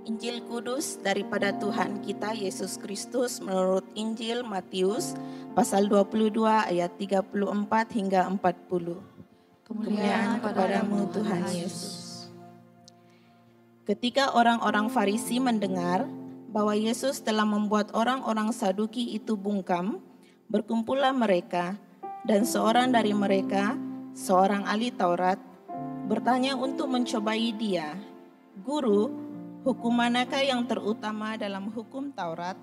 Injil Kudus daripada Tuhan kita Yesus Kristus menurut Injil Matius pasal 22 ayat 34 hingga 40. Kemuliaan kepadamu Tuhan Yesus. Ketika orang-orang Farisi mendengar bahwa Yesus telah membuat orang-orang Saduki itu bungkam, berkumpullah mereka, dan seorang dari mereka, seorang ahli Taurat, bertanya untuk mencobai dia, "Guru, hukum manakah yang terutama dalam hukum Taurat?"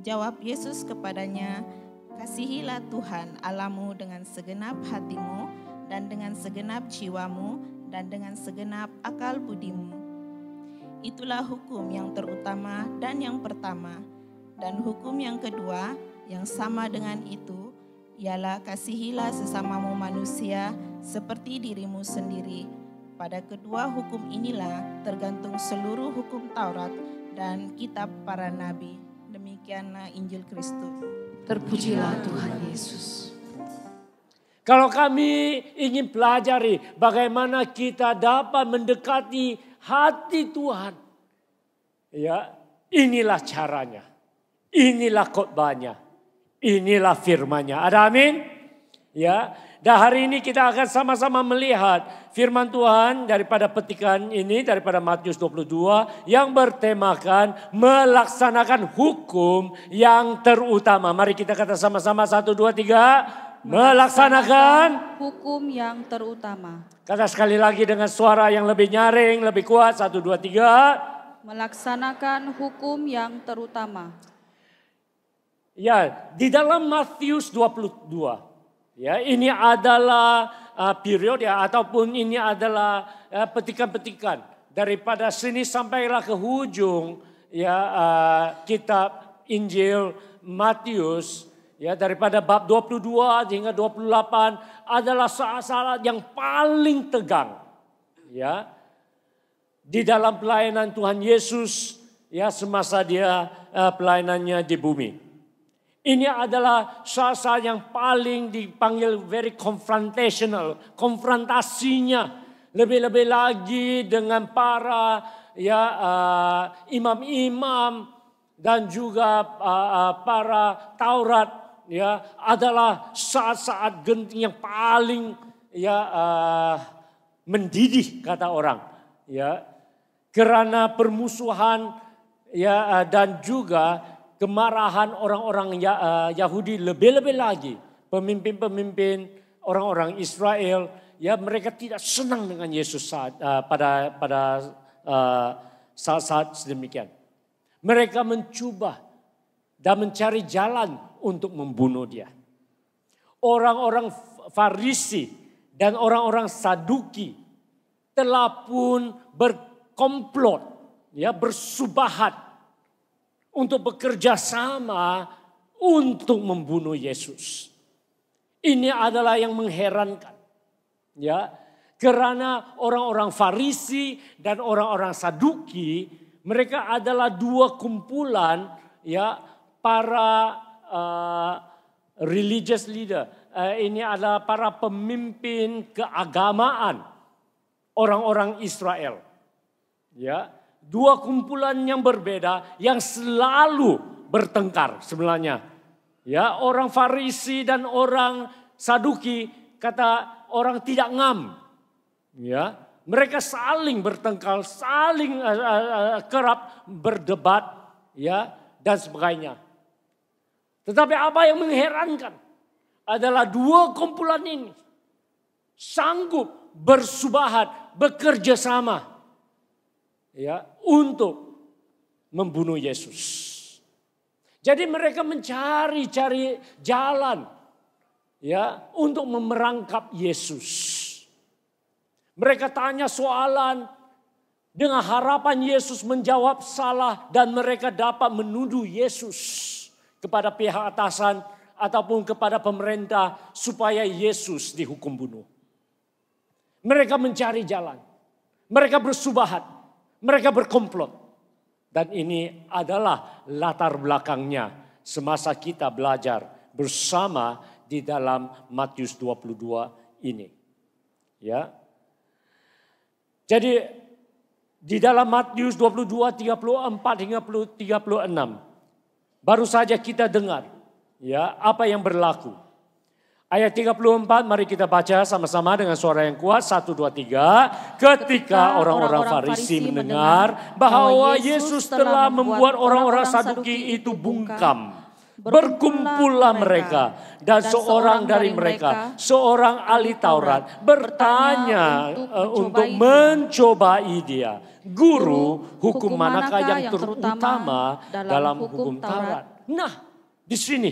Jawab Yesus kepadanya, "Kasihilah Tuhan Allahmu dengan segenap hatimu dan dengan segenap jiwamu dan dengan segenap akal budimu. Itulah hukum yang terutama dan yang pertama. Dan hukum yang kedua yang sama dengan itu ialah kasihilah sesamamu manusia seperti dirimu sendiri. Pada kedua hukum inilah tergantung seluruh hukum Taurat dan kitab para nabi." Demikianlah Injil Kristus. Terpujilah Tuhan Yesus. Kalau kami ingin pelajari bagaimana kita dapat mendekati hati Tuhan, ya, inilah caranya. Inilah khotbahnya. Inilah firman-Nya. Ada amin? Ya. Dan hari ini kita akan sama-sama melihat firman Tuhan daripada petikan ini, daripada Matius 22 yang bertemakan melaksanakan hukum yang terutama. Mari kita kata sama-sama 1, 2, 3. Melaksanakan hukum yang terutama. Kata sekali lagi dengan suara yang lebih nyaring, lebih kuat. 1, 2, 3. Melaksanakan hukum yang terutama. Ya, di dalam Matius 22. Ya, ini adalah periode ataupun ini adalah petikan-petikan daripada sini sampailah ke hujung ya kitab Injil Matius ya daripada bab 22 hingga 28 adalah saat-saat yang paling tegang ya di dalam pelayanan Tuhan Yesus ya semasa dia pelayanannya di bumi. Ini adalah saat-saat yang paling dipanggil very confrontational. Konfrontasinya lebih-lebih lagi dengan para imam-imam dan juga para Taurat ya adalah saat-saat genting yang paling mendidih kata orang ya karena permusuhan ya dan juga kemarahan orang-orang Yahudi lebih-lebih lagi. Pemimpin-pemimpin orang-orang Israel. Ya mereka tidak senang dengan Yesus pada saat-saat sedemikian. Mereka mencoba dan mencari jalan untuk membunuh dia. Orang-orang Farisi dan orang-orang Saduki telah pun berkomplot. Ya bersubahat. Untuk bekerja sama untuk membunuh Yesus. Ini adalah yang mengherankan. Ya, karena orang-orang Farisi dan orang-orang Saduki, mereka adalah dua kumpulan ya para religious leader. Ini adalah para pemimpin keagamaan orang-orang Israel. Ya. Dua kumpulan yang berbeda yang selalu bertengkar sebenarnya. Ya, orang Farisi dan orang Saduki kata orang tidak ngam. Ya, mereka saling bertengkar, saling kerap berdebat, ya dan sebagainya. Tetapi apa yang mengherankan adalah dua kumpulan ini sanggup bersubahat, bekerja sama. Ya, untuk membunuh Yesus. Jadi mereka mencari jalan ya untuk memerangkap Yesus. Mereka tanya soalan dengan harapan Yesus menjawab salah dan mereka dapat menuduh Yesus kepada pihak atasan ataupun kepada pemerintah supaya Yesus dihukum bunuh. Mereka mencari jalan. Mereka bersubahat. Mereka berkomplot. Dan ini adalah latar belakangnya semasa kita belajar bersama di dalam Matius 22 ini. Ya. Jadi Di dalam Matius 22, 34 hingga 36. Baru saja kita dengar ya apa yang berlaku. Ayat 34 mari kita baca sama-sama dengan suara yang kuat. 1, 2, 3. Ketika orang-orang Farisi mendengar bahwa Yesus telah membuat orang-orang Saduki itu bungkam, berkumpullah mereka dan seorang dari mereka, seorang ahli Taurat, bertanya untuk mencobai dia. Guru, hukum manakah yang terutama dalam hukum Taurat? Nah, di sini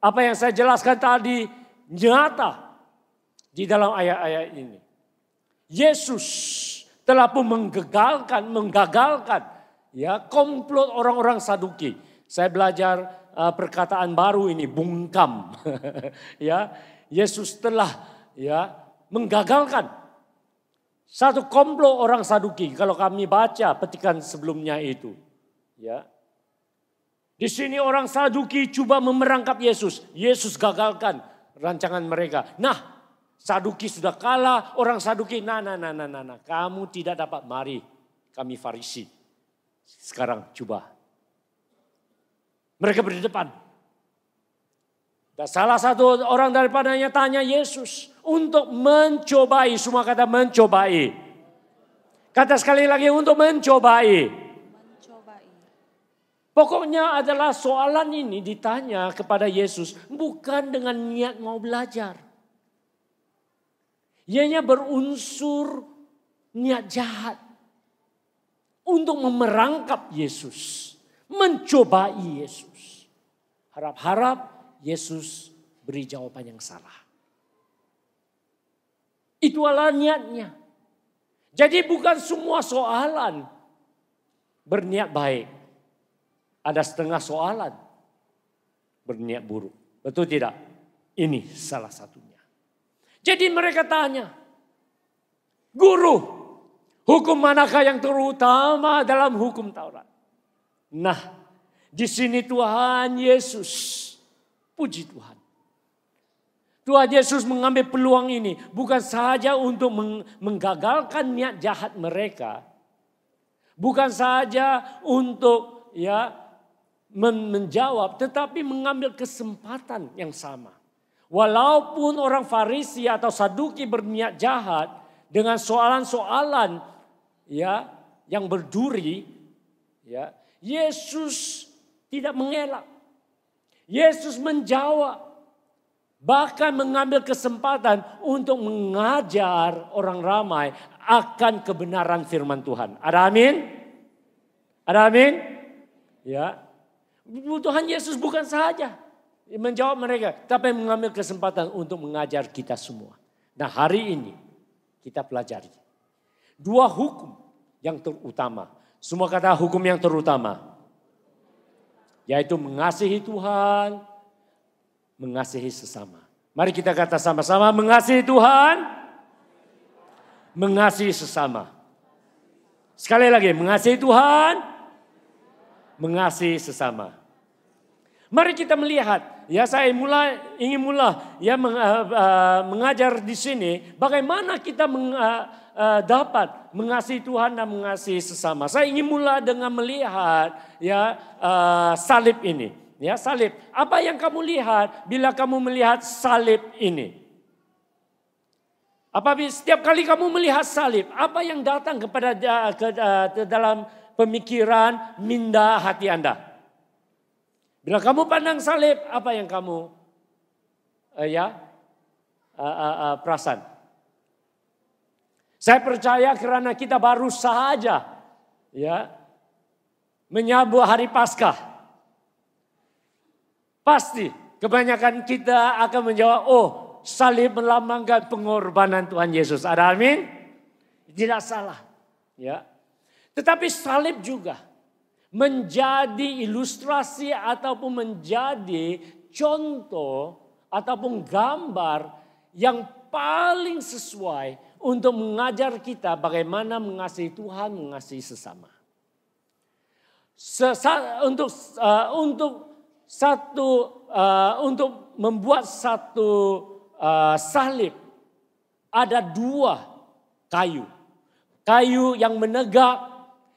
apa yang saya jelaskan tadi nyata di dalam ayat-ayat ini. Yesus telah pun menggagalkan ya komplot orang-orang Saduki. Saya belajar perkataan baru ini, bungkam. Ya, Yesus telah ya menggagalkan satu komplot orang Saduki. Kalau kami baca petikan sebelumnya itu, ya. Di sini orang Saduki coba memerangkap Yesus. Yesus gagalkan rancangan mereka. Nah, Saduki sudah kalah, orang Saduki, nah, kamu tidak dapat, mari kami Farisi. Sekarang coba. Mereka berdepan. Dan salah satu orang daripadanya tanya Yesus untuk mencobai, semua kata mencobai. Kata sekali lagi untuk mencobai. Pokoknya adalah soalan ini ditanya kepada Yesus bukan dengan niat mau belajar. Ianya berunsur niat jahat untuk memerangkap Yesus, mencobai Yesus. Harap-harap Yesus beri jawaban yang salah. Itu adalah niatnya. Jadi bukan semua soalan berniat baik. Ada setengah soalan berniat buruk. Betul tidak? Ini salah satunya. Jadi mereka tanya, Guru, hukum manakah yang terutama dalam hukum Taurat? Nah, di sini Tuhan Yesus, puji Tuhan. Tuhan Yesus mengambil peluang ini bukan saja untuk menggagalkan niat jahat mereka. Bukan saja untuk menjawab, tetapi mengambil kesempatan yang sama. Walaupun orang Farisi atau Saduki berniat jahat dengan soalan-soalan yang berduri, Yesus tidak mengelak. Yesus menjawab, bahkan mengambil kesempatan untuk mengajar orang ramai akan kebenaran firman Tuhan. Ada amin? Ada amin? Ya. Tuhan Yesus bukan saja menjawab mereka, tapi mengambil kesempatan untuk mengajar kita semua. Nah, hari ini kita pelajari dua hukum yang terutama. Semua kata hukum yang terutama, yaitu mengasihi Tuhan, mengasihi sesama. Mari kita kata sama-sama, mengasihi Tuhan, mengasihi sesama. Sekali lagi, mengasihi Tuhan, mengasihi sesama. Mari kita melihat, saya ingin mengajar di sini bagaimana kita dapat mengasihi Tuhan dan mengasihi sesama. Saya ingin mulai dengan melihat salib ini. Ya, salib. Apa yang kamu lihat bila kamu melihat salib ini? Setiap kali kamu melihat salib, apa yang datang kepada dalam pemikiran minda hati Anda? Bila kamu pandang salib, apa yang kamu perasan? Saya percaya karena kita baru saja menyambut hari Paskah. Pasti kebanyakan kita akan menjawab, salib melambangkan pengorbanan Tuhan Yesus. Ada amin? Tidak salah. Ya. Tetapi salib juga menjadi ilustrasi ataupun menjadi contoh ataupun gambar yang paling sesuai untuk mengajar kita bagaimana mengasihi Tuhan, mengasihi sesama. Untuk membuat satu salib ada dua kayu. kayu yang menegak,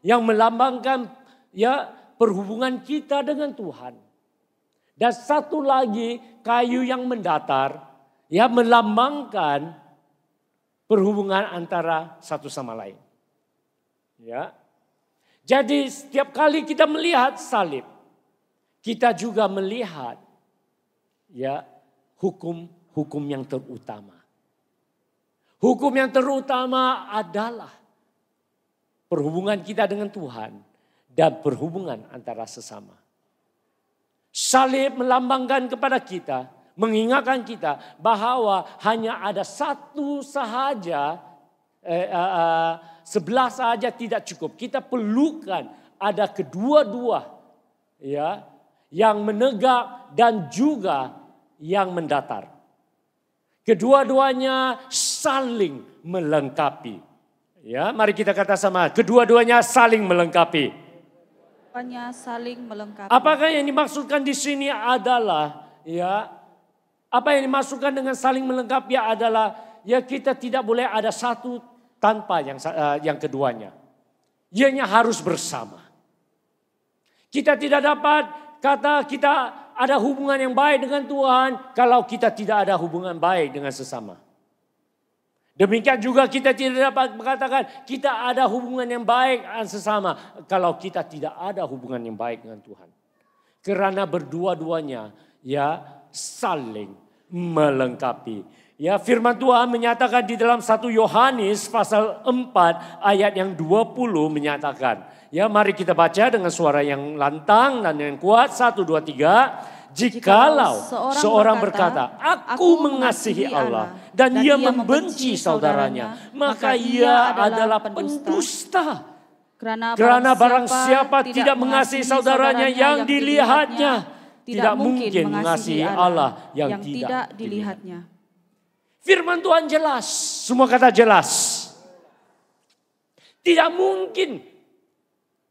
yang melambangkan ya perhubungan kita dengan Tuhan. Dan satu lagi kayu yang mendatar, ya melambangkan perhubungan antara satu sama lain. Ya. Jadi setiap kali kita melihat salib, kita juga melihat ya hukum yang terutama. Hukum yang terutama adalah perhubungan kita dengan Tuhan dan perhubungan antara sesama. Salib melambangkan kepada kita, mengingatkan kita bahwa hanya ada satu sahaja, sebelah saja tidak cukup. Kita perlukan ada kedua-dua ya, yang menegak dan juga yang mendatar. Kedua-duanya saling melengkapi. Ya, mari kita kata sama, kedua-duanya saling melengkapi. Saling melengkapi. Apakah yang dimaksudkan di sini adalah ya, apa yang dimaksudkan dengan saling melengkapi adalah ya kita tidak boleh ada satu tanpa yang keduanya. Ianya harus bersama. Kita tidak dapat kata kita ada hubungan yang baik dengan Tuhan kalau kita tidak ada hubungan baik dengan sesama. Demikian juga kita tidak dapat mengatakan kita ada hubungan yang baik dengan sesama kalau kita tidak ada hubungan yang baik dengan Tuhan. Karena berdua-duanya ya saling melengkapi. Ya, firman Tuhan menyatakan di dalam 1 Yohanes pasal 4 ayat yang 20 menyatakan. Ya, mari kita baca dengan suara yang lantang dan yang kuat. 1, 2, 3. Jikalau seorang berkata, aku mengasihi Allah dan ia membenci saudaranya, maka ia adalah pendusta. Karena barang siapa tidak mengasihi saudaranya yang dilihatnya, tidak mungkin mengasihi Allah yang tidak dilihatnya. Firman Tuhan jelas, semua kata jelas. Tidak mungkin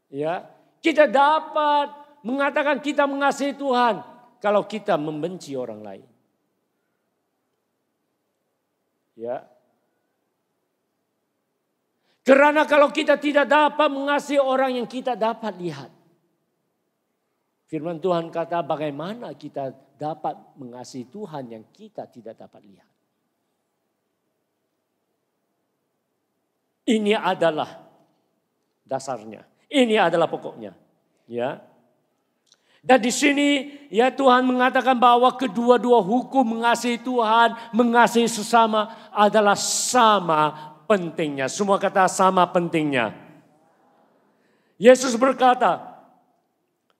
ya kita dapat mengatakan kita mengasihi Tuhan kalau kita membenci orang lain. Ya. Karena kalau kita tidak dapat mengasihi orang yang kita dapat lihat. Firman Tuhan kata bagaimana kita dapat mengasihi Tuhan yang kita tidak dapat lihat. Ini adalah dasarnya. Ini adalah pokoknya. Ya. Dan di sini ya Tuhan mengatakan bahwa kedua-dua hukum mengasihi Tuhan, mengasihi sesama adalah sama pentingnya. Semua kata sama pentingnya. Yesus berkata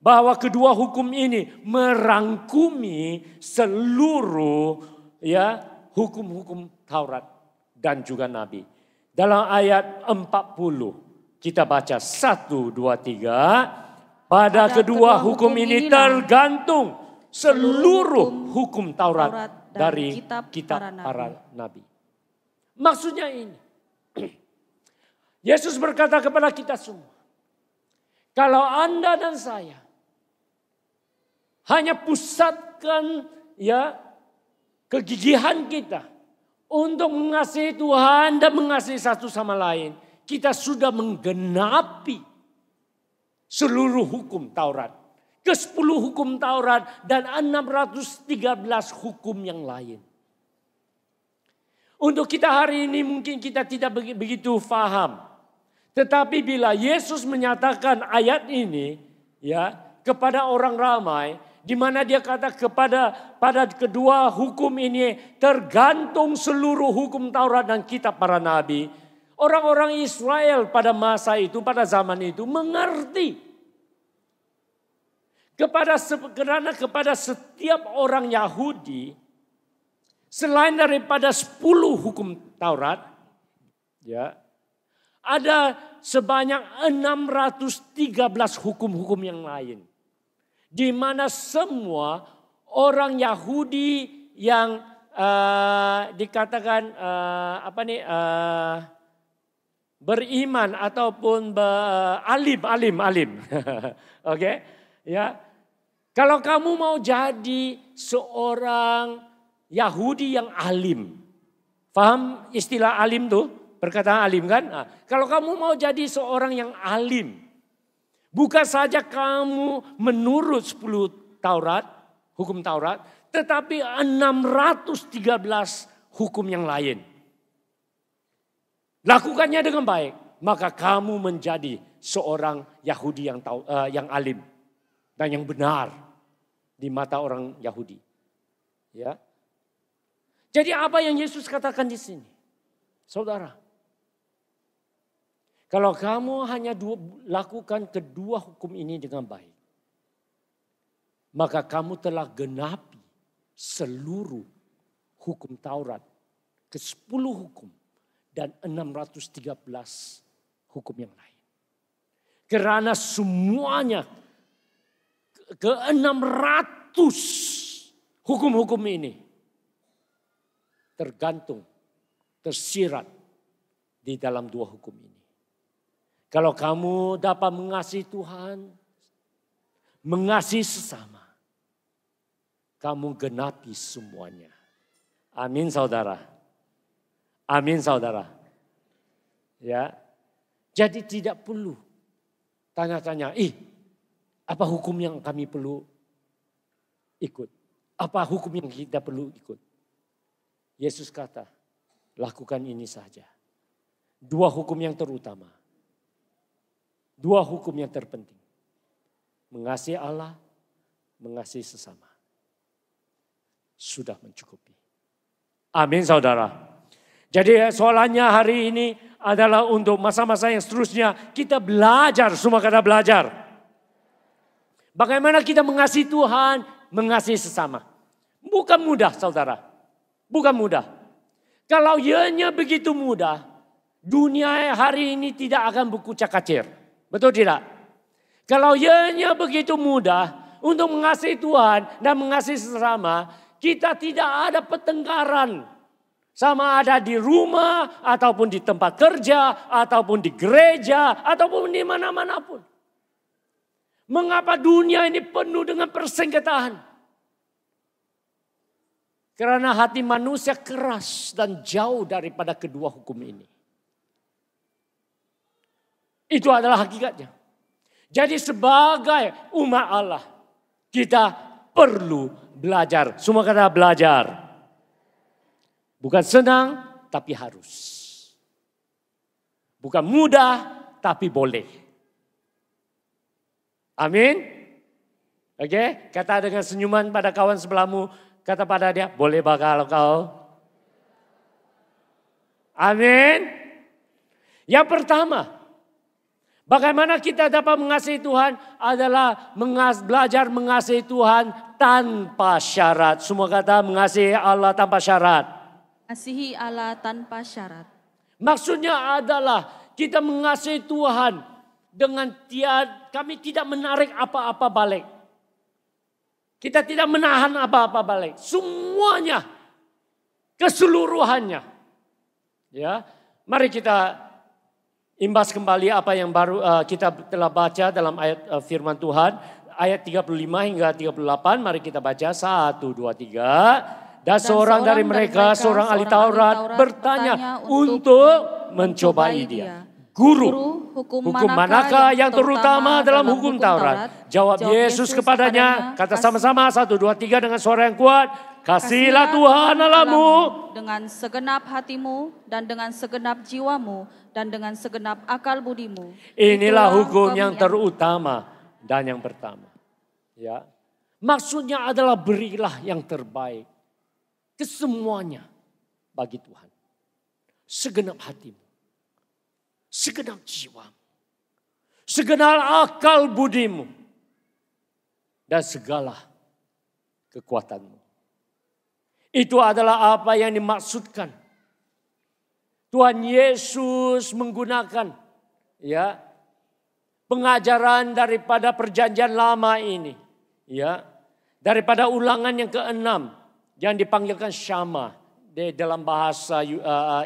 bahwa kedua hukum ini merangkumi seluruh ya hukum-hukum Taurat dan juga Nabi. Dalam ayat 40 kita baca 1, 2, 3. Pada kedua hukum ini tergantung seluruh hukum Taurat dari kitab para nabi. Maksudnya ini. Yesus berkata kepada kita semua. Kalau Anda dan saya hanya pusatkan ya kegigihan kita untuk mengasihi Tuhan dan mengasihi satu sama lain. Kita sudah menggenapi seluruh hukum Taurat. Ke-10 hukum Taurat dan 613 hukum yang lain. Untuk kita hari ini mungkin kita tidak begitu paham. Tetapi bila Yesus menyatakan ayat ini ya kepada orang ramai. Di mana dia kata pada kedua hukum ini tergantung seluruh hukum Taurat dan kitab para nabi. Orang-orang Israel pada masa itu, pada zaman itu mengerti. Karena kepada setiap orang Yahudi, selain daripada 10 hukum Taurat, ya, ada sebanyak 613 hukum-hukum yang lain. Di mana semua orang Yahudi yang dikatakan beriman ataupun alim. Oke, ya. Kalau kamu mau jadi seorang Yahudi yang alim. Paham istilah alim tuh? perkataan alim kan? Nah, kalau kamu mau jadi seorang yang alim, bukan saja kamu menurut 10 Taurat, hukum Taurat, tetapi 613 hukum yang lain. Lakukannya dengan baik, maka kamu menjadi seorang Yahudi yang alim dan yang benar di mata orang Yahudi. Ya. Jadi apa yang Yesus katakan di sini? Saudara, kalau kamu hanya lakukan kedua hukum ini dengan baik, maka kamu telah genapi seluruh hukum Taurat, ke-10 hukum dan 613 hukum yang lain. Karena semuanya ke-600 hukum-hukum ini tergantung, tersirat di dalam 2 hukum ini. Kalau kamu dapat mengasihi Tuhan, mengasihi sesama, kamu genapi semuanya. Amin saudara. Amin saudara. Ya. Jadi tidak perlu tanya-tanya, apa hukum yang kami perlu ikut? Apa hukum yang kita perlu ikut? Yesus kata, lakukan ini saja. 2 hukum yang terutama. 2 hukum yang terpenting. Mengasihi Allah, mengasihi sesama. Sudah mencukupi. Amin saudara. Jadi soalannya hari ini adalah untuk masa-masa yang seterusnya. Kita belajar, semua kata belajar. Bagaimana kita mengasihi Tuhan, mengasihi sesama. Bukan mudah saudara. Bukan mudah. Kalau ianya begitu mudah, dunia hari ini tidak akan berkucak-kacir. Betul tidak? Kalau ianya begitu mudah untuk mengasihi Tuhan dan mengasihi sesama, kita tidak ada pertengkaran. Sama ada di rumah, ataupun di tempat kerja, ataupun di gereja, ataupun di mana-mana pun. Mengapa dunia ini penuh dengan persengketaan? Karena hati manusia keras dan jauh daripada kedua hukum ini. Itu adalah hakikatnya. Jadi sebagai umat Allah, kita perlu belajar. Semua kata belajar. Bukan senang, tapi harus. Bukan mudah, tapi boleh. Amin. Oke, kata dengan senyuman pada kawan sebelahmu. Kata pada dia, boleh bakal kau. Amin. Yang pertama, bagaimana kita dapat mengasihi Tuhan adalah belajar mengasihi Tuhan tanpa syarat. Semua kata mengasihi Allah tanpa syarat. Mengasihi Allah tanpa syarat. Maksudnya adalah kita mengasihi Tuhan dengan kami tidak menarik apa-apa balik. Kita tidak menahan apa-apa balik. Semuanya, keseluruhannya. Ya, mari kita imbas kembali apa yang baru kita telah baca dalam ayat firman Tuhan. Ayat 35 hingga 38, mari kita baca 1, 2, 3. Dan seorang dari mereka, seorang ahli Taurat bertanya untuk mencobai dia. Guru, hukum manakah yang terutama dalam hukum Taurat? Jawab Yesus kepadanya, kata sama-sama 1, 2, 3 dengan suara yang kuat. Kasihlah Tuhan Allahmu dengan segenap hatimu dan dengan segenap jiwamu dan dengan segenap akal budimu. Inilah hukum yang terutama dan yang pertama. Ya, maksudnya adalah berilah yang terbaik kesemuanya bagi Tuhan. Segenap hatimu. Segenap jiwamu, segenap akal budimu, dan segala kekuatanmu. Itu adalah apa yang dimaksudkan. Tuhan Yesus menggunakan pengajaran daripada perjanjian lama ini. Daripada ulangan yang ke-6 yang dipanggilkan Syama dalam bahasa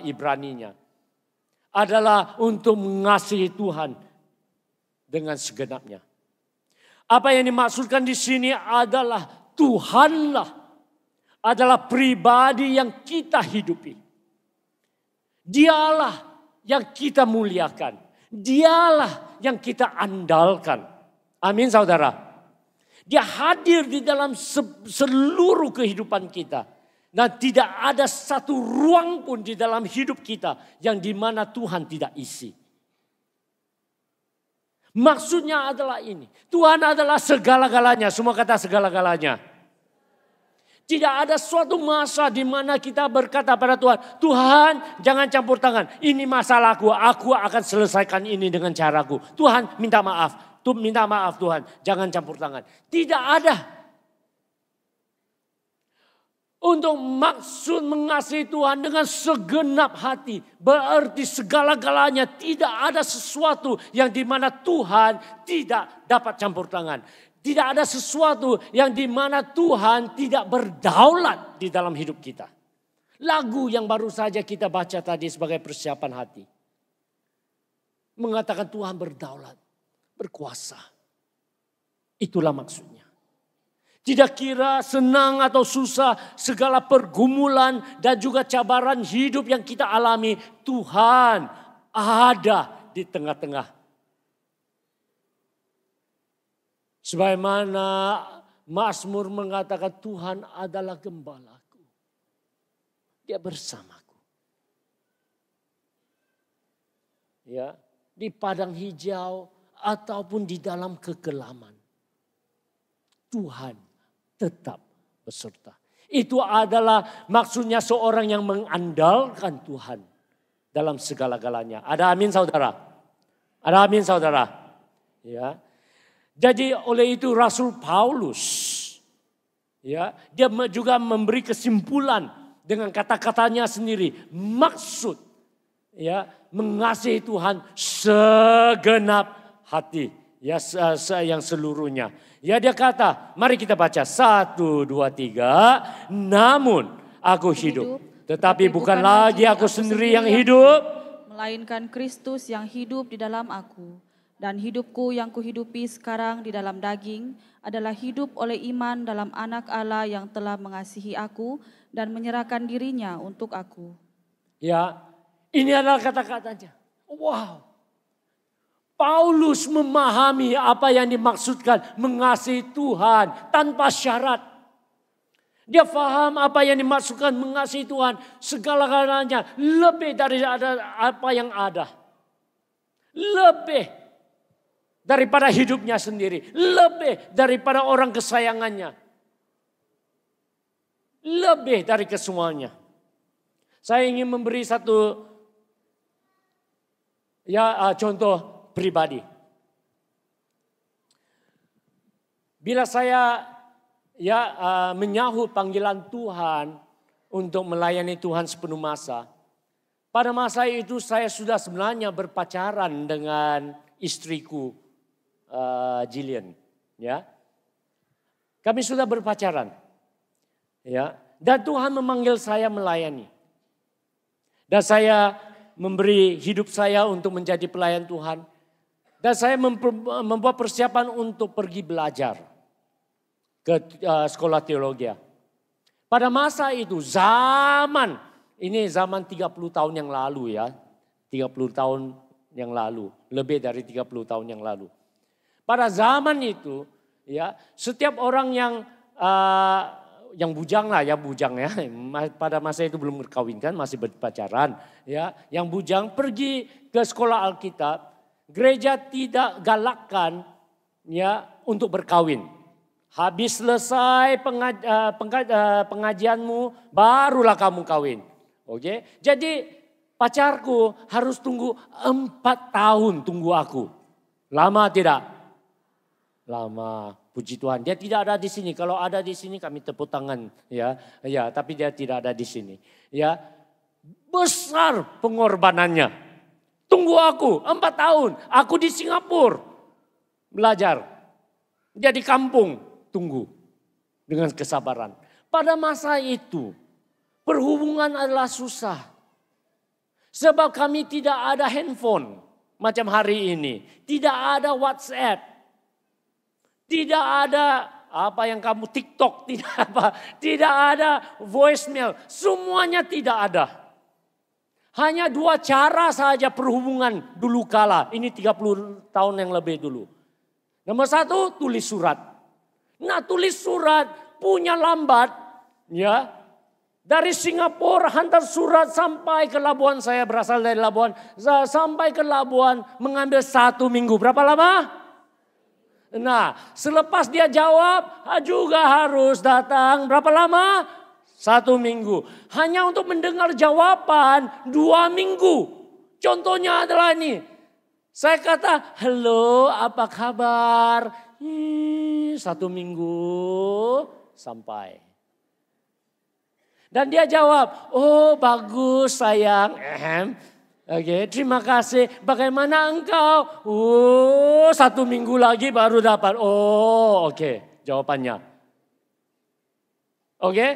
Ibraninya. Adalah untuk mengasihi Tuhan dengan segenapnya. Apa yang dimaksudkan di sini adalah Tuhanlah adalah pribadi yang kita hidupi. Dialah yang kita muliakan. Dialah yang kita andalkan. Amin saudara. Dia hadir di dalam seluruh kehidupan kita. Nah, tidak ada satu ruang pun di dalam hidup kita yang dimana Tuhan tidak isi. Maksudnya adalah ini. Tuhan adalah segala-galanya. Semua kata segala-galanya. Tidak ada suatu masa di mana kita berkata pada Tuhan, Tuhan jangan campur tangan. Ini masalahku, aku akan selesaikan ini dengan caraku. Tuhan minta maaf. Minta maaf Tuhan, jangan campur tangan. Tidak ada. Untuk maksud mengasihi Tuhan dengan segenap hati. Berarti segala-galanya tidak ada sesuatu yang dimana Tuhan tidak dapat campur tangan. Tidak ada sesuatu yang dimana Tuhan tidak berdaulat di dalam hidup kita. Lagu yang baru saja kita baca tadi sebagai persiapan hati. Mengatakan Tuhan berdaulat, berkuasa. Itulah maksudnya. Tidak kira senang atau susah, segala pergumulan dan juga cabaran hidup yang kita alami, Tuhan ada di tengah-tengah. Sebagaimana Mazmur mengatakan Tuhan adalah gembalaku. Dia bersamaku. Ya, di padang hijau ataupun di dalam kegelaman. Tuhan tetap beserta. Itu adalah maksudnya seorang yang mengandalkan Tuhan dalam segala-galanya. Ada amin saudara? Ada amin saudara? Ya. Jadi oleh itu Rasul Paulus ya, dia juga memberi kesimpulan dengan kata-katanya sendiri. Maksud ya mengasihi Tuhan segenap hati ya yang seluruhnya. Ya dia kata, mari kita baca 1, 2, 3. Namun aku hidup, tetapi bukan lagi aku sendiri yang hidup, melainkan Kristus yang hidup di dalam aku. Dan hidupku yang kuhidupi sekarang di dalam daging adalah hidup oleh iman dalam Anak Allah yang telah mengasihi aku dan menyerahkan dirinya untuk aku. Ya, ini adalah kata-katanya. Wow. Paulus memahami apa yang dimaksudkan mengasihi Tuhan tanpa syarat. Dia paham apa yang dimaksudkan mengasihi Tuhan segala-galanya lebih dari apa yang ada. Lebih daripada hidupnya sendiri. Lebih daripada orang kesayangannya. Lebih dari kesemuanya. Saya ingin memberi satu contoh pribadi. Bila saya menyahut panggilan Tuhan untuk melayani Tuhan sepenuh masa. Pada masa itu saya sudah sebenarnya berpacaran dengan istriku Jillian. Ya, kami sudah berpacaran. Ya, dan Tuhan memanggil saya melayani. Dan saya memberi hidup saya untuk menjadi pelayan Tuhan. Dan saya membuat persiapan untuk pergi belajar ke sekolah teologi. Pada masa itu ini zaman 30 tahun yang lalu ya. 30 tahun yang lalu, lebih dari 30 tahun yang lalu. Pada zaman itu ya, setiap orang yang bujang ya. Pada masa itu belum berkawinkan, masih berpacaran ya. Yang bujang pergi ke sekolah Alkitab. Gereja tidak galakkan ya untuk berkawin. Habis selesai pengajianmu barulah kamu kawin. Oke? Jadi pacarku harus tunggu 4 tahun tunggu aku. Lama tidak? Lama. Puji Tuhan. Dia tidak ada di sini. Kalau ada di sini kami tepuk tangan ya. Ya, tapi dia tidak ada di sini. Ya. Besar pengorbanannya. Tunggu aku 4 tahun. Aku di Singapura belajar. Dia di kampung tunggu dengan kesabaran. Pada masa itu perhubungan adalah susah. Sebab kami tidak ada handphone macam hari ini. Tidak ada WhatsApp. Tidak ada apa yang kamu TikTok. Tidak ada voicemail. Semuanya tidak ada. Hanya 2 cara saja perhubungan dulu kala. Ini 30 tahun yang lebih dulu. Nomor 1, tulis surat. Nah, tulis surat punya lambat. Ya, dari Singapura hantar surat sampai ke Labuan. Saya berasal dari Labuan. Sampai ke Labuan mengambil 1 minggu. Berapa lama? Nah, selepas dia jawab juga harus datang berapa lama? 1 minggu. Hanya untuk mendengar jawaban 2 minggu. Contohnya adalah ini. Saya kata, halo apa kabar? 1 minggu sampai. Dan dia jawab, oh bagus sayang. Oke, terima kasih. Bagaimana engkau? Oh, 1 minggu lagi baru dapat. Oh, oke, jawabannya. Oke,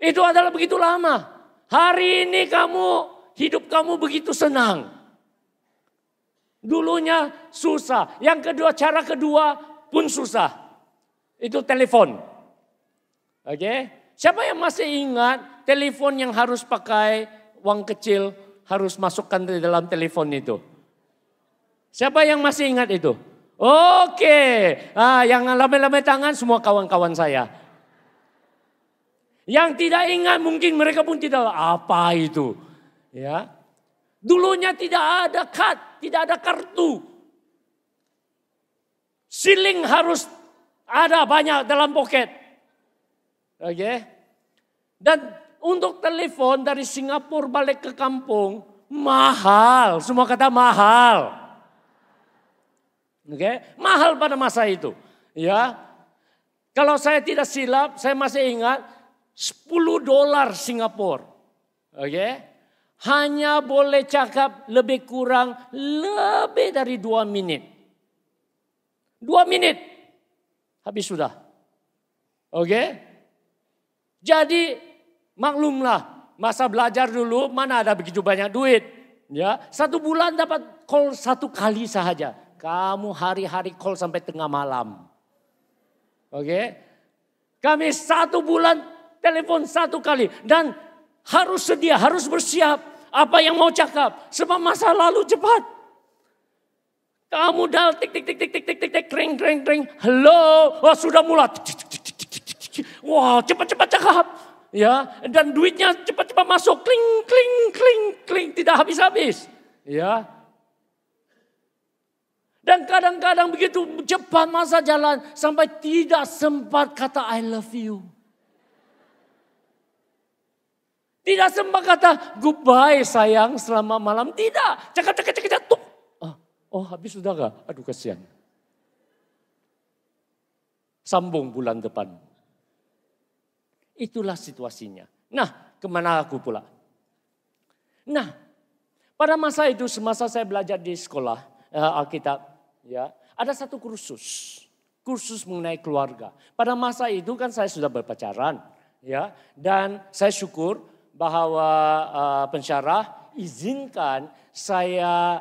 itu adalah begitu lama. Hari ini hidup kamu begitu senang. Dulunya susah. Yang kedua, cara kedua pun susah. Itu telepon. Oke, siapa yang masih ingat telepon yang harus pakai uang kecil? Harus masukkan di dalam telepon itu. Siapa yang masih ingat itu? Oke. Yang lambai-lambai tangan semua kawan-kawan saya. Yang tidak ingat mungkin mereka pun tidak apa itu. Ya. Dulunya tidak ada tidak ada kartu. Siling harus ada banyak dalam poket. Oke. Dan untuk telepon dari Singapura balik ke kampung, mahal. Semua kata mahal. Oke, mahal pada masa itu. Ya, kalau saya tidak silap, saya masih ingat $10 Singapura. Oke, hanya boleh cakap lebih kurang lebih dari 2 menit. 2 menit, habis sudah. Oke, jadi maklumlah, masa belajar dulu mana ada begitu banyak duit. Ya, 1 bulan dapat call 1 kali saja. Kamu hari-hari call sampai tengah malam. Oke. Kami 1 bulan telepon 1 kali. Dan harus sedia, harus bersiap. Apa yang mau cakap. Sebab masa lalu cepat. Kamu dial tik tik tik tik tik tik tik tik kring kring kring. Halo, wah sudah mulai. Wah, cepat-cepat cakap. Ya, dan duitnya cepat-cepat masuk, kling, kling, kling, kling, tidak habis-habis. Ya. Dan kadang-kadang begitu cepat masa jalan sampai tidak sempat kata I love you. Tidak sempat kata goodbye sayang selamat malam, tidak. Cakap, tuh. Oh, habis sudah gak? Aduh kasihan. Sambung bulan depan. Itulah situasinya. Nah, kemana aku pula? Nah, pada masa itu semasa saya belajar di sekolah Alkitab, ya, ada satu kursus mengenai keluarga. Pada masa itu kan saya sudah berpacaran, ya, dan saya syukur bahwa pensyarah izinkan saya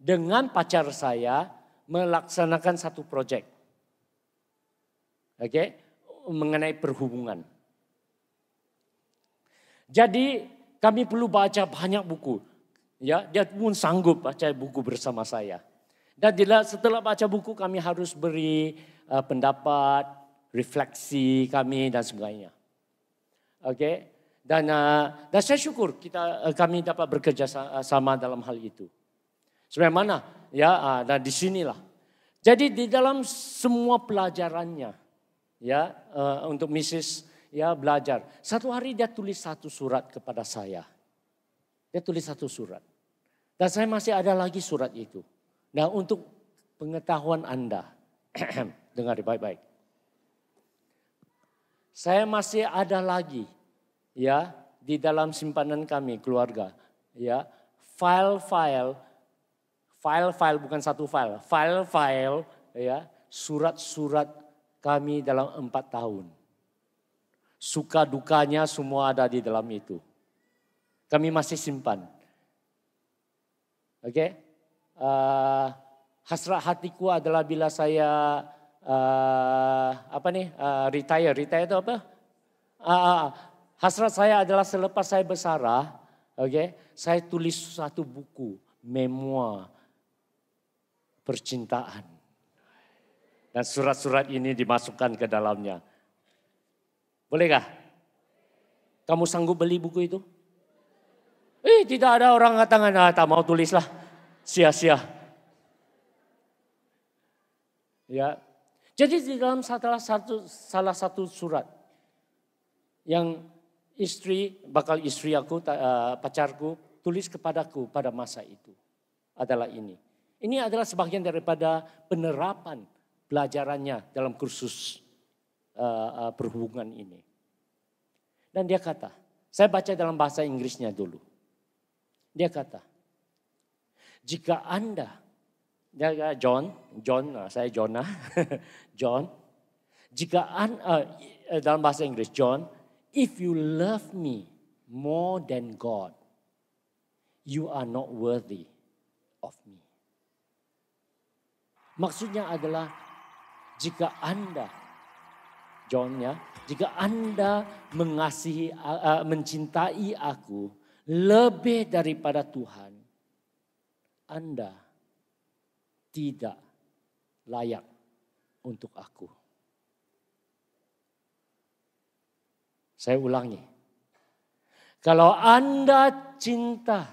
dengan pacar saya melaksanakan satu proyek, oke, mengenai perhubungan. Jadi kami perlu baca banyak buku. Ya, dia pun sanggup baca buku bersama saya. Dan setelah baca buku kami harus beri pendapat, refleksi kami dan sebagainya. Oke. Dan saya syukur kami dapat bekerja sama dalam hal itu. Sebagaimana ya, dan di sinilah. Jadi di dalam semua pelajarannya ya untuk Mrs. ya belajar. Satu hari dia tulis 1 surat kepada saya. Dia tulis 1 surat. Dan saya masih ada lagi surat itu. Nah, untuk pengetahuan Anda, dengar baik-baik. Saya masih ada lagi ya di dalam simpanan kami keluarga, ya, file-file bukan satu file ya, surat-surat kami dalam 4 tahun. Suka dukanya semua ada di dalam itu. Kami masih simpan. Oke. Hasrat hatiku adalah bila saya retire itu apa? Hasrat saya adalah selepas saya bersarah, Oke, saya tulis satu buku, memoir percintaan. Dan surat-surat ini dimasukkan ke dalamnya. Bolehkah? Kamu sanggup beli buku itu? Tidak ada orang angkat tangan, tak mau tulislah. Sia-sia. Ya. Jadi di dalam salah satu surat yang bakal istri aku, pacarku tulis kepadaku pada masa itu adalah ini. Ini adalah sebagian daripada penerapan pelajarannya dalam kursus perhubungan ini. Dan dia kata, saya baca dalam bahasa Inggrisnya dulu. Dia kata, jika Anda, John, saya Jonah, John, jika dalam bahasa Inggris, John, if you love me more than God, you are not worthy of me. Maksudnya adalah jika Anda, John ya, jika Anda mengasihi, mencintai aku lebih daripada Tuhan, Anda tidak layak untuk aku. Saya ulangi. Kalau Anda cinta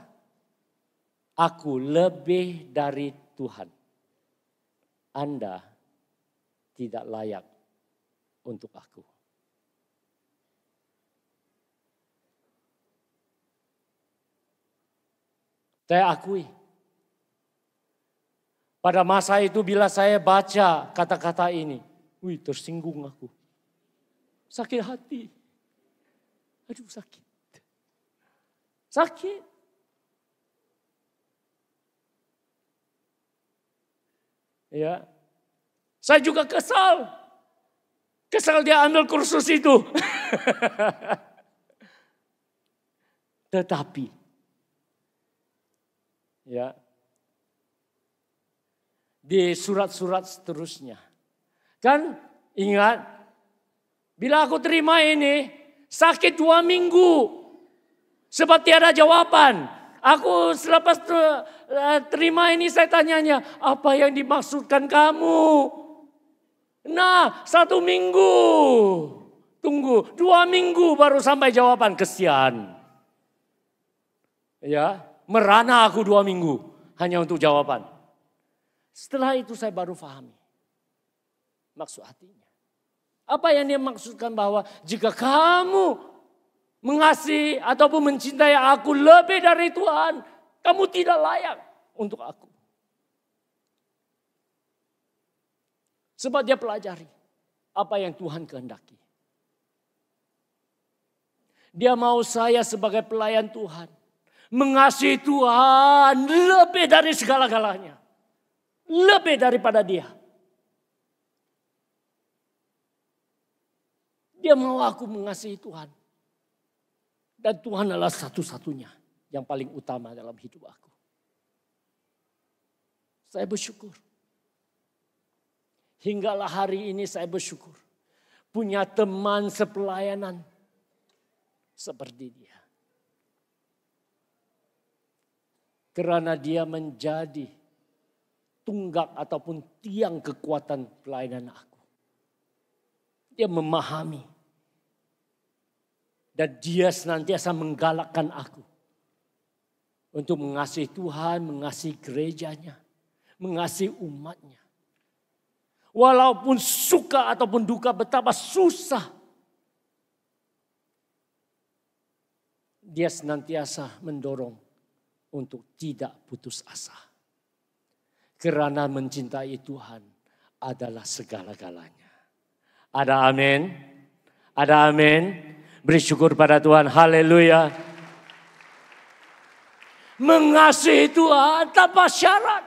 aku lebih dari Tuhan, Anda tidak layak untuk aku. Saya akui. Pada masa itu bila saya baca kata-kata ini, tersinggung aku. Sakit hati. Aduh sakit. Sakit. Ya. Saya juga kesal. Kesal dia ambil kursus itu. Tetapi ya, di surat-surat seterusnya. Kan ingat, bila aku terima ini, sakit 2 minggu. Sebab tiada jawaban. Aku selepas terima ini saya tanyanya, apa yang dimaksudkan kamu? Nah, 1 minggu. Tunggu, 2 minggu baru sampai jawaban. Kesian. Ya, merana aku 2 minggu hanya untuk jawaban. Setelah itu saya baru pahami maksud hatinya. Apa yang dia maksudkan bahwa jika kamu mengasihi ataupun mencintai aku lebih dari Tuhan, kamu tidak layak untuk aku. Sebab dia pelajari apa yang Tuhan kehendaki. Dia mau saya sebagai pelayan Tuhan mengasihi Tuhan lebih dari segala-galanya. Lebih daripada dia. Dia mau aku mengasihi Tuhan. Dan Tuhan adalah satu-satunya yang paling utama dalam hidup aku. Saya bersyukur. Hinggalah hari ini saya bersyukur. Punya teman sepelayanan seperti dia. Karena dia menjadi tunggak ataupun tiang kekuatan pelayanan aku. Dia memahami. Dan dia senantiasa menggalakkan aku. Untuk mengasihi Tuhan, mengasihi gerejanya. Mengasihi umatnya. Walaupun suka ataupun duka betapa susah. Dia senantiasa mendorong untuk tidak putus asa. Karena mencintai Tuhan adalah segala-galanya. Ada amin? Ada amin? Beri syukur pada Tuhan. Haleluya. Mengasihi Tuhan tanpa syarat.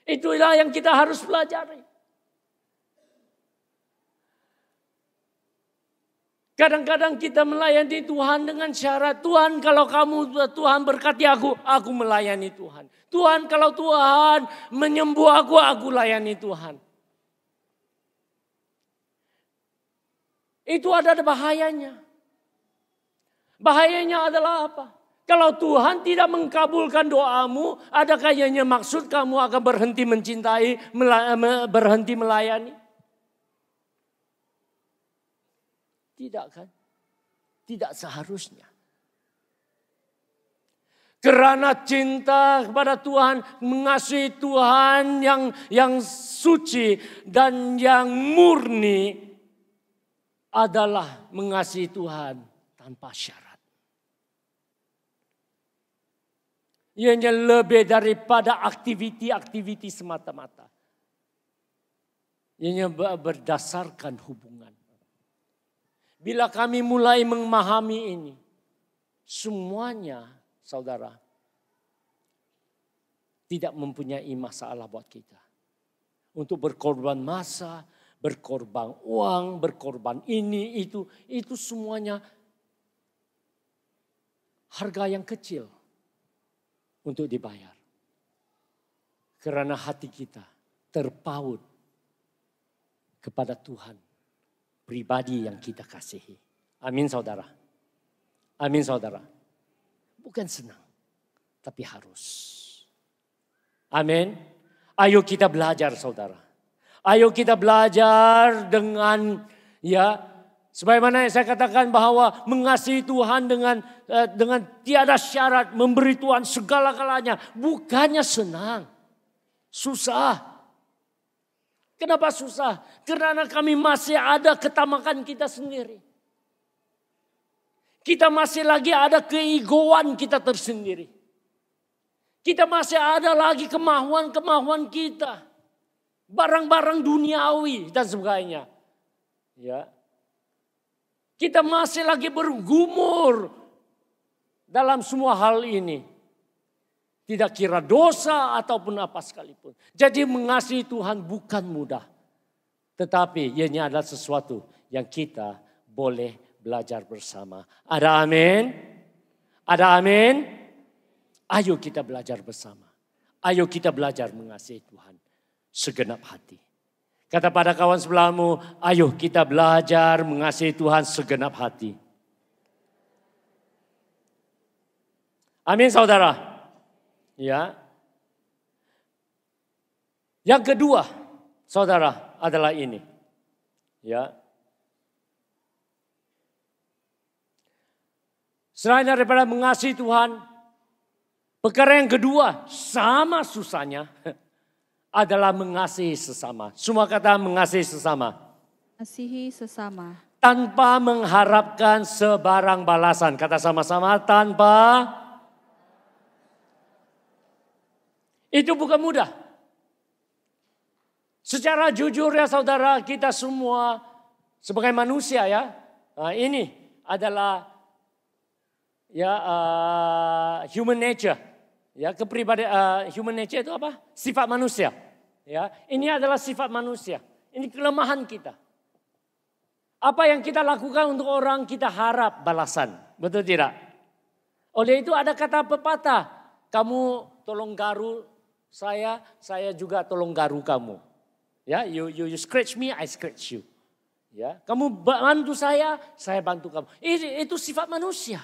Itulah yang kita harus pelajari. Kadang-kadang kita melayani Tuhan dengan syarat, Tuhan kalau Tuhan berkati aku melayani Tuhan. Tuhan kalau Tuhan menyembuh aku layani Tuhan. Itu ada bahayanya. Bahayanya adalah apa? Kalau Tuhan tidak mengkabulkan doamu, adakah ianya maksud kamu akan berhenti mencintai, berhenti melayani? Tidak kan? Tidak seharusnya. Karena cinta kepada Tuhan, mengasihi Tuhan yang suci dan yang murni adalah mengasihi Tuhan tanpa syarat. Ianya lebih daripada aktiviti semata-mata. Ianya berdasarkan hubungan. Bila kami mulai memahami ini, semuanya saudara tidak mempunyai masalah buat kita. Untuk berkorban masa, berkorban uang, berkorban ini, itu semuanya harga yang kecil untuk dibayar. Karena hati kita terpaut kepada Tuhan pribadi yang kita kasihi. Amin saudara. Amin saudara. Bukan senang, tapi harus. Amin. Ayo kita belajar saudara. Ayo kita belajar dengan sebagaimana saya katakan bahwa mengasihi Tuhan dengan tiada syarat, memberi Tuhan segala-galanya. Bukannya senang, susah. Kenapa susah? Karena kami masih ada ketamakan kita sendiri. Kita masih lagi ada keegoan kita tersendiri. Kita masih ada lagi kemahuan-kemahuan kita. Barang-barang duniawi dan sebagainya. Ya. Kita masih lagi bergumur dalam semua hal ini. Tidak kira dosa ataupun apa sekalipun. Jadi mengasihi Tuhan bukan mudah. Tetapi ini adalah sesuatu yang kita boleh belajar bersama. Ada amin? Ada amin? Ayo kita belajar bersama. Ayo kita belajar mengasihi Tuhan segenap hati. Kata pada kawan sebelahmu, ayo kita belajar mengasihi Tuhan segenap hati. Amin saudara. Ya. Yang kedua, saudara, adalah ini. Ya. Selain daripada mengasihi Tuhan, perkara yang kedua sama susahnya adalah mengasihi sesama. Semua kata mengasihi sesama. Mengasihi sesama. Tanpa mengharapkan sebarang balasan. Kata sama-sama tanpa. Itu bukan mudah. Secara jujur ya saudara, kita semua sebagai manusia ya. Ini adalah human nature. Ya, kepribadian human nature itu apa? Sifat manusia. Ya, ini adalah sifat manusia. Ini kelemahan kita. Apa yang kita lakukan untuk orang kita harap balasan. Betul tidak? Oleh itu ada kata pepatah. Kamu tolong garu saya juga tolong garu kamu. Ya, you scratch me, I scratch you. Ya, kamu bantu saya bantu kamu. Itu sifat manusia.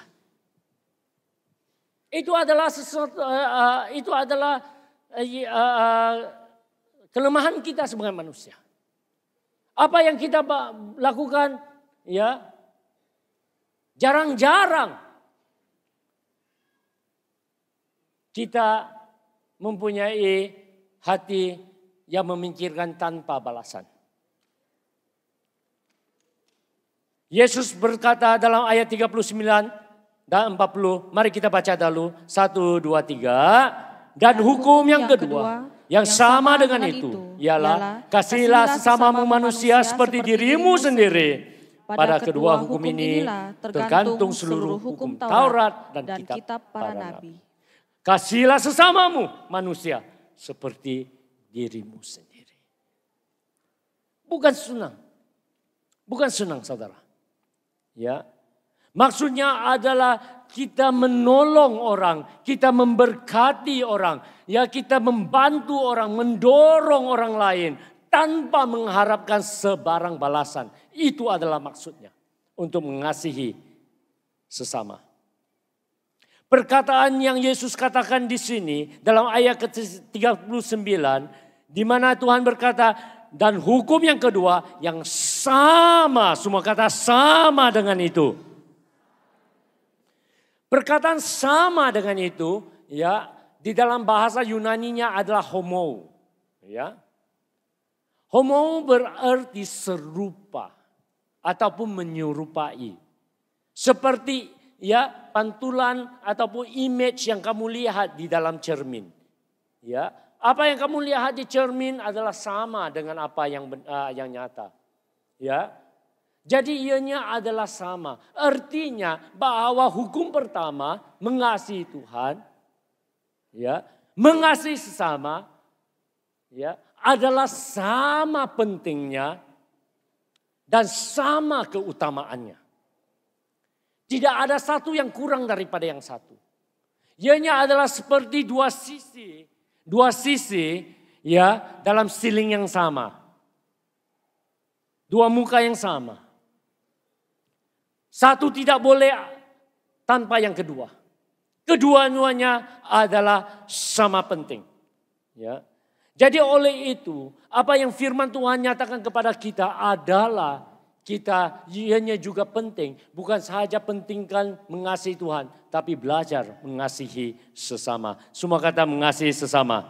Itu adalah sesuatu, kelemahan kita sebagai manusia. Apa yang kita lakukan? Ya, jarang-jarang kita mempunyai hati yang memikirkan tanpa balasan. Yesus berkata dalam ayat 39 dan 40, mari kita baca dulu. 1, 2, 3. Dan hukum yang kedua, yang sama dengan itu, ialah kasihilah sesamamu manusia seperti dirimu sendiri. Pada kedua hukum ini tergantung seluruh hukum Taurat dan kitab para nabi. Kasihilah sesamamu manusia seperti dirimu sendiri. Bukan senang. Bukan senang saudara. Ya. Maksudnya adalah kita menolong orang, kita memberkati orang, ya kita membantu orang, mendorong orang lain tanpa mengharapkan sebarang balasan. Itu adalah maksudnya untuk mengasihi sesama. perkataan yang Yesus katakan di sini dalam ayat ke-39, di mana Tuhan berkata, dan hukum yang kedua yang sama, semua kata sama dengan itu. Perkataan sama dengan itu, ya, di dalam bahasa Yunaninya adalah homo, ya. Homo berarti serupa ataupun menyerupai. Seperti ya pantulan ataupun image yang kamu lihat di dalam cermin. Ya, apa yang kamu lihat di cermin adalah sama dengan apa yang nyata. Ya. Jadi ianya adalah sama. Artinya bahwa hukum pertama mengasihi Tuhan, ya, mengasihi sesama, ya, adalah sama pentingnya dan sama keutamaannya. Tidak ada satu yang kurang daripada yang satu. Ianya adalah seperti dua sisi ya dalam siling yang sama. Dua muka yang sama. Satu tidak boleh tanpa yang kedua. Kedua-duanya adalah sama penting. Ya. Jadi oleh itu, apa yang firman Tuhan nyatakan kepada kita adalah kita ianya juga penting. Bukan sahaja pentingkan mengasihi Tuhan, tapi belajar mengasihi sesama. Semua kata mengasihi sesama.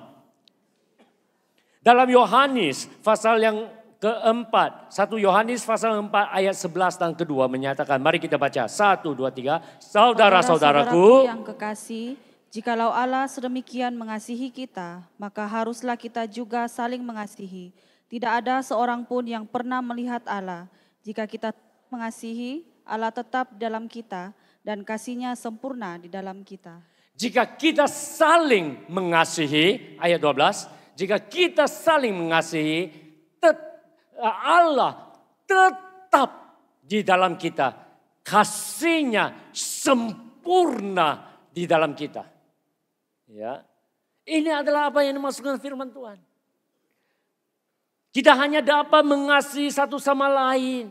Dalam Yohanes pasal yang keempat, 1 Yohanes pasal 4 ayat 11 dan kedua menyatakan, mari kita baca 1, 2, 3. Saudara-saudaraku yang kekasih, jikalau Allah sedemikian mengasihi kita, maka haruslah kita juga saling mengasihi. Tidak ada seorang pun yang pernah melihat Allah. Jika kita mengasihi, Allah tetap dalam kita dan kasih-Nya sempurna di dalam kita. Jika kita saling mengasihi, ayat 12, jika kita saling mengasihi, Allah tetap di dalam kita. Kasih-Nya sempurna di dalam kita. Ya. Ini adalah apa yang dimaksudkan firman Tuhan. Kita hanya dapat mengasihi satu sama lain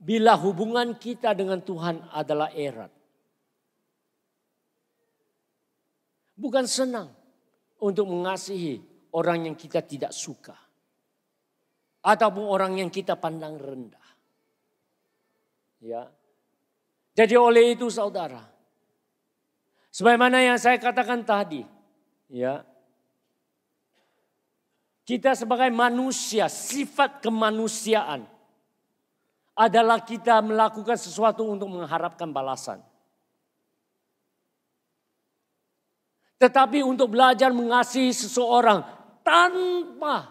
bila hubungan kita dengan Tuhan adalah erat. Bukan senang untuk mengasihi orang yang kita tidak suka. Ataupun orang yang kita pandang rendah. Ya. Jadi oleh itu saudara, sebagaimana yang saya katakan tadi, ya. Kita sebagai manusia, sifat kemanusiaan adalah kita melakukan sesuatu untuk mengharapkan balasan. Tetapi untuk belajar mengasihi seseorang tanpa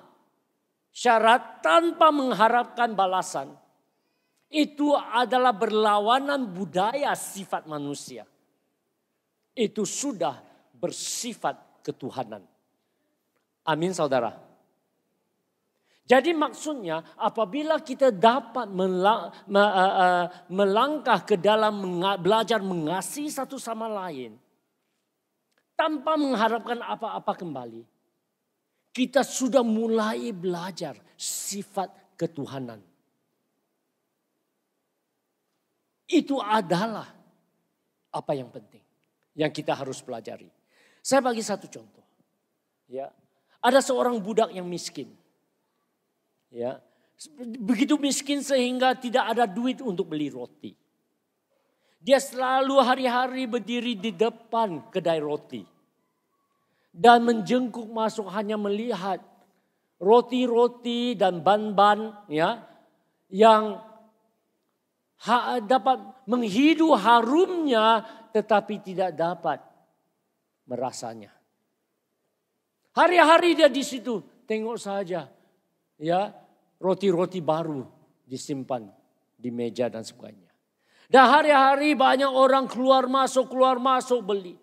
syarat, tanpa mengharapkan balasan, itu adalah berlawanan budaya sifat manusia. Itu sudah bersifat ketuhanan. Amin saudara. Jadi maksudnya apabila kita dapat melangkah ke dalam belajar mengasihi satu sama lain. Tanpa mengharapkan apa-apa kembali. Kita sudah mulai belajar sifat ketuhanan. Itu adalah apa yang penting. Yang kita harus pelajari. Saya bagi satu contoh. Ya, ada seorang budak yang miskin. Ya, begitu miskin sehingga tidak ada duit untuk beli roti. Dia selalu hari-hari berdiri di depan kedai roti. Dan menjengkuk masuk hanya melihat roti-roti dan ban-ban ya, yang dapat menghidu harumnya tetapi tidak dapat merasanya. Hari-hari dia di situ tengok saja. Ya, roti-roti baru disimpan di meja dan sebagainya. Dan hari-hari banyak orang keluar masuk beli.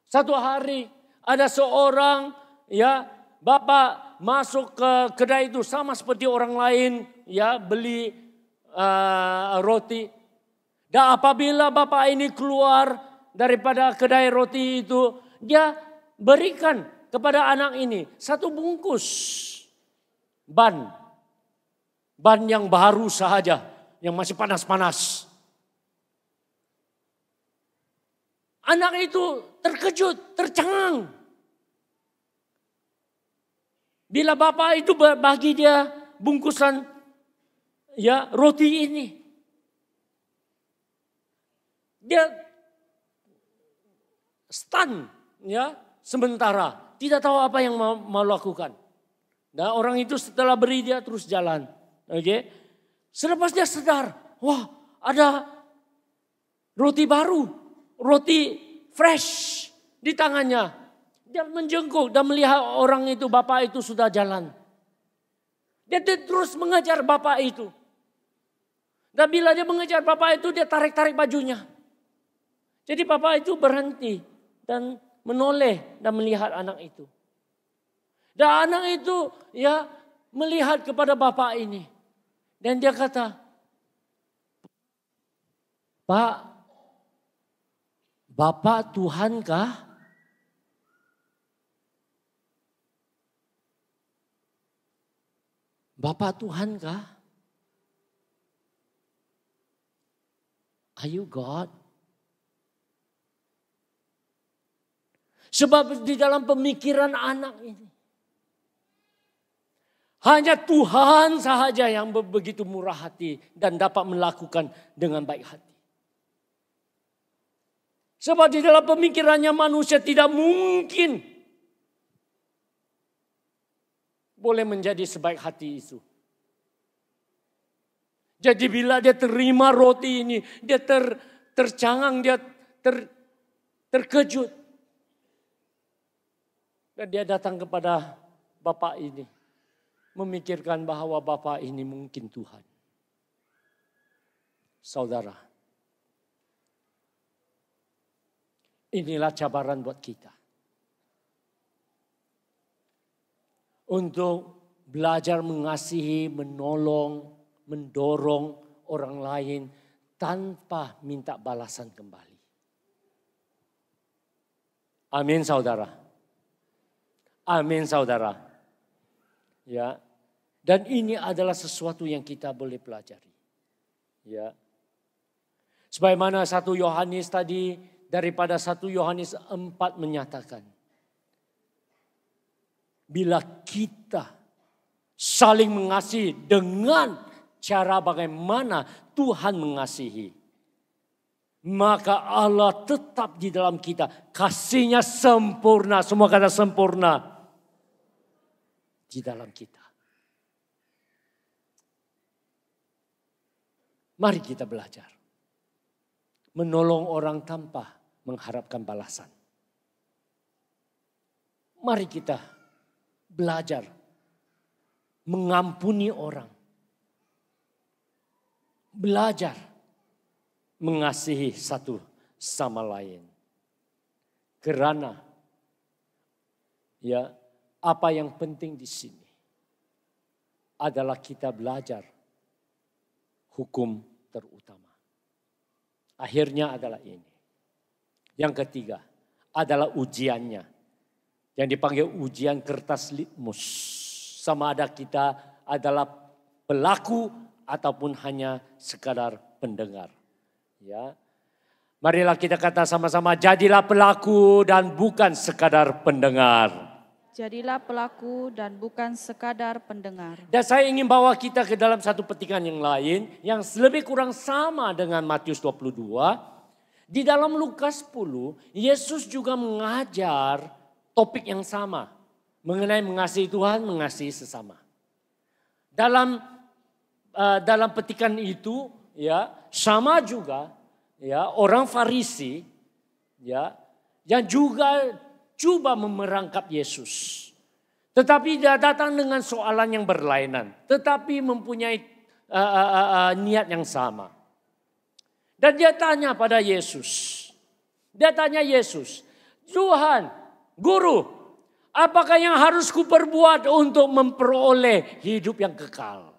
Satu hari ada seorang ya bapak masuk ke kedai itu sama seperti orang lain ya beli roti. Dan apabila bapak ini keluar daripada kedai roti itu, dia berikan kepada anak ini satu bungkus ban yang baru sahaja, yang masih panas-panas. Anak itu terkejut, tercengang. Bila bapak itu bagi dia bungkusan roti ini. Dia stun sementara, tidak tahu apa yang mau lakukan. Nah, orang itu setelah beri dia terus jalan. Oke. Selepas dia sadar, wah, ada roti baru, roti fresh di tangannya. Dia menjenguk dan melihat orang itu, bapak itu sudah jalan. Dia terus mengejar bapak itu. Dan bila dia mengejar bapak itu, dia tarik-tarik bajunya. Jadi bapak itu berhenti dan menoleh dan melihat anak itu. Dan anak itu melihat kepada bapak ini. Dan dia kata, Pak, Bapak Tuhan kah? Bapak Tuhan kah? Are you God? Sebab di dalam pemikiran anak ini, hanya Tuhan sahaja yang begitu murah hati dan dapat melakukan dengan baik hati. Sebab di dalam pemikirannya manusia tidak mungkin boleh menjadi sebaik hati itu. Jadi bila dia terima roti ini, dia tercangang, dia terkejut. Dan dia datang kepada bapak ini. Memikirkan bahwa bapak ini mungkin Tuhan. Saudara, inilah cabaran buat kita. Untuk belajar mengasihi, menolong, mendorong orang lain tanpa minta balasan kembali. Amin saudara. Amin saudara. Ya. Dan ini adalah sesuatu yang kita boleh pelajari. Ya. Sebagaimana 1 Yohanes tadi, daripada 1 Yohanes 4 menyatakan. Bila kita saling mengasihi dengan cara bagaimana Tuhan mengasihi. Maka Allah tetap di dalam kita. Kasihnya sempurna. Semua kata sempurna. Di dalam kita. Mari kita belajar. Menolong orang tanpa mengharapkan balasan. Mari kita belajar mengampuni orang. Belajar mengasihi satu sama lain. Karena apa yang penting di sini adalah kita belajar hukum terutama. Akhirnya adalah ini. Yang ketiga adalah ujiannya. Yang dipanggil ujian kertas litmus. Sama ada kita adalah pelaku ataupun hanya sekadar pendengar. Ya. Marilah kita kata sama-sama, jadilah pelaku dan bukan sekadar pendengar. Jadilah pelaku dan bukan sekadar pendengar. Dan saya ingin bawa kita ke dalam satu petikan yang lain yang lebih kurang sama dengan Matius 22. Di dalam Lukas 10, Yesus juga mengajar topik yang sama mengenai mengasihi Tuhan, mengasihi sesama. Dalam petikan itu sama juga orang Farisi yang juga coba memerangkap Yesus. Tetapi dia datang dengan soalan yang berlainan. Tetapi mempunyai niat yang sama. Dan dia tanya pada Yesus. Dia tanya Yesus, Tuhan, Guru, apakah yang harus kuperbuat untuk memperoleh hidup yang kekal?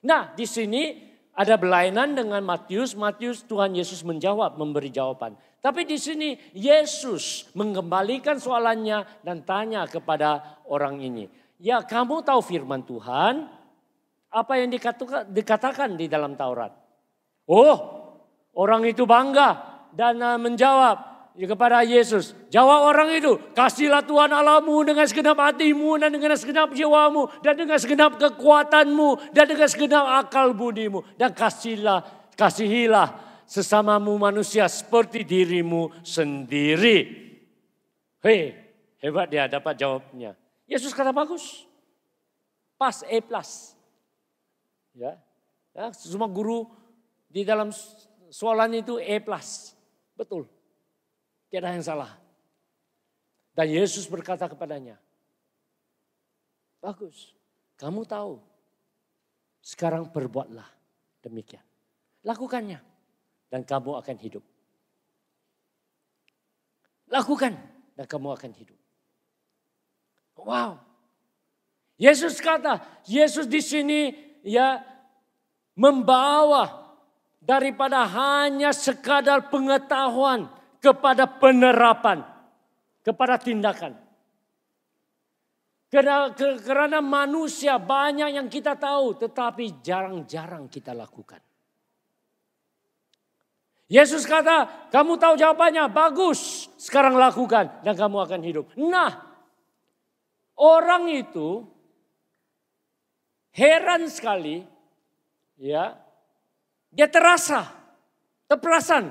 Nah, di sini ada berlainan dengan Matius. Tuhan Yesus menjawab, memberi jawaban. Tapi di sini Yesus mengembalikan soalannya dan tanya kepada orang ini. Ya, kamu tahu firman Tuhan? Apa yang dikatakan di dalam Taurat? Oh, orang itu bangga. dan menjawab kepada Yesus. Jawab orang itu, kasihlah Tuhan Allahmu dengan segenap hatimu dan dengan segenap jiwamu dan dengan segenap kekuatanmu dan dengan segenap akal budimu. Dan kasihilah sesamamu manusia seperti dirimu sendiri. Hei, hebat dia dapat jawabnya. Yesus kata bagus. Pas, A+. Ya, semua guru di dalam soalan itu A+. Betul. Tidak ada yang salah. Dan Yesus berkata kepadanya, bagus, kamu tahu. Sekarang berbuatlah demikian. Lakukannya dan kamu akan hidup. Lakukan dan kamu akan hidup. Wow. Yesus kata, Yesus di sini ya membawa daripada hanya sekadar pengetahuan kepada penerapan, kepada tindakan. Karena manusia banyak yang kita tahu tetapi jarang-jarang kita lakukan. Yesus kata, kamu tahu jawabannya, bagus, sekarang lakukan dan kamu akan hidup. Nah, orang itu heran sekali, ya, dia terperasan,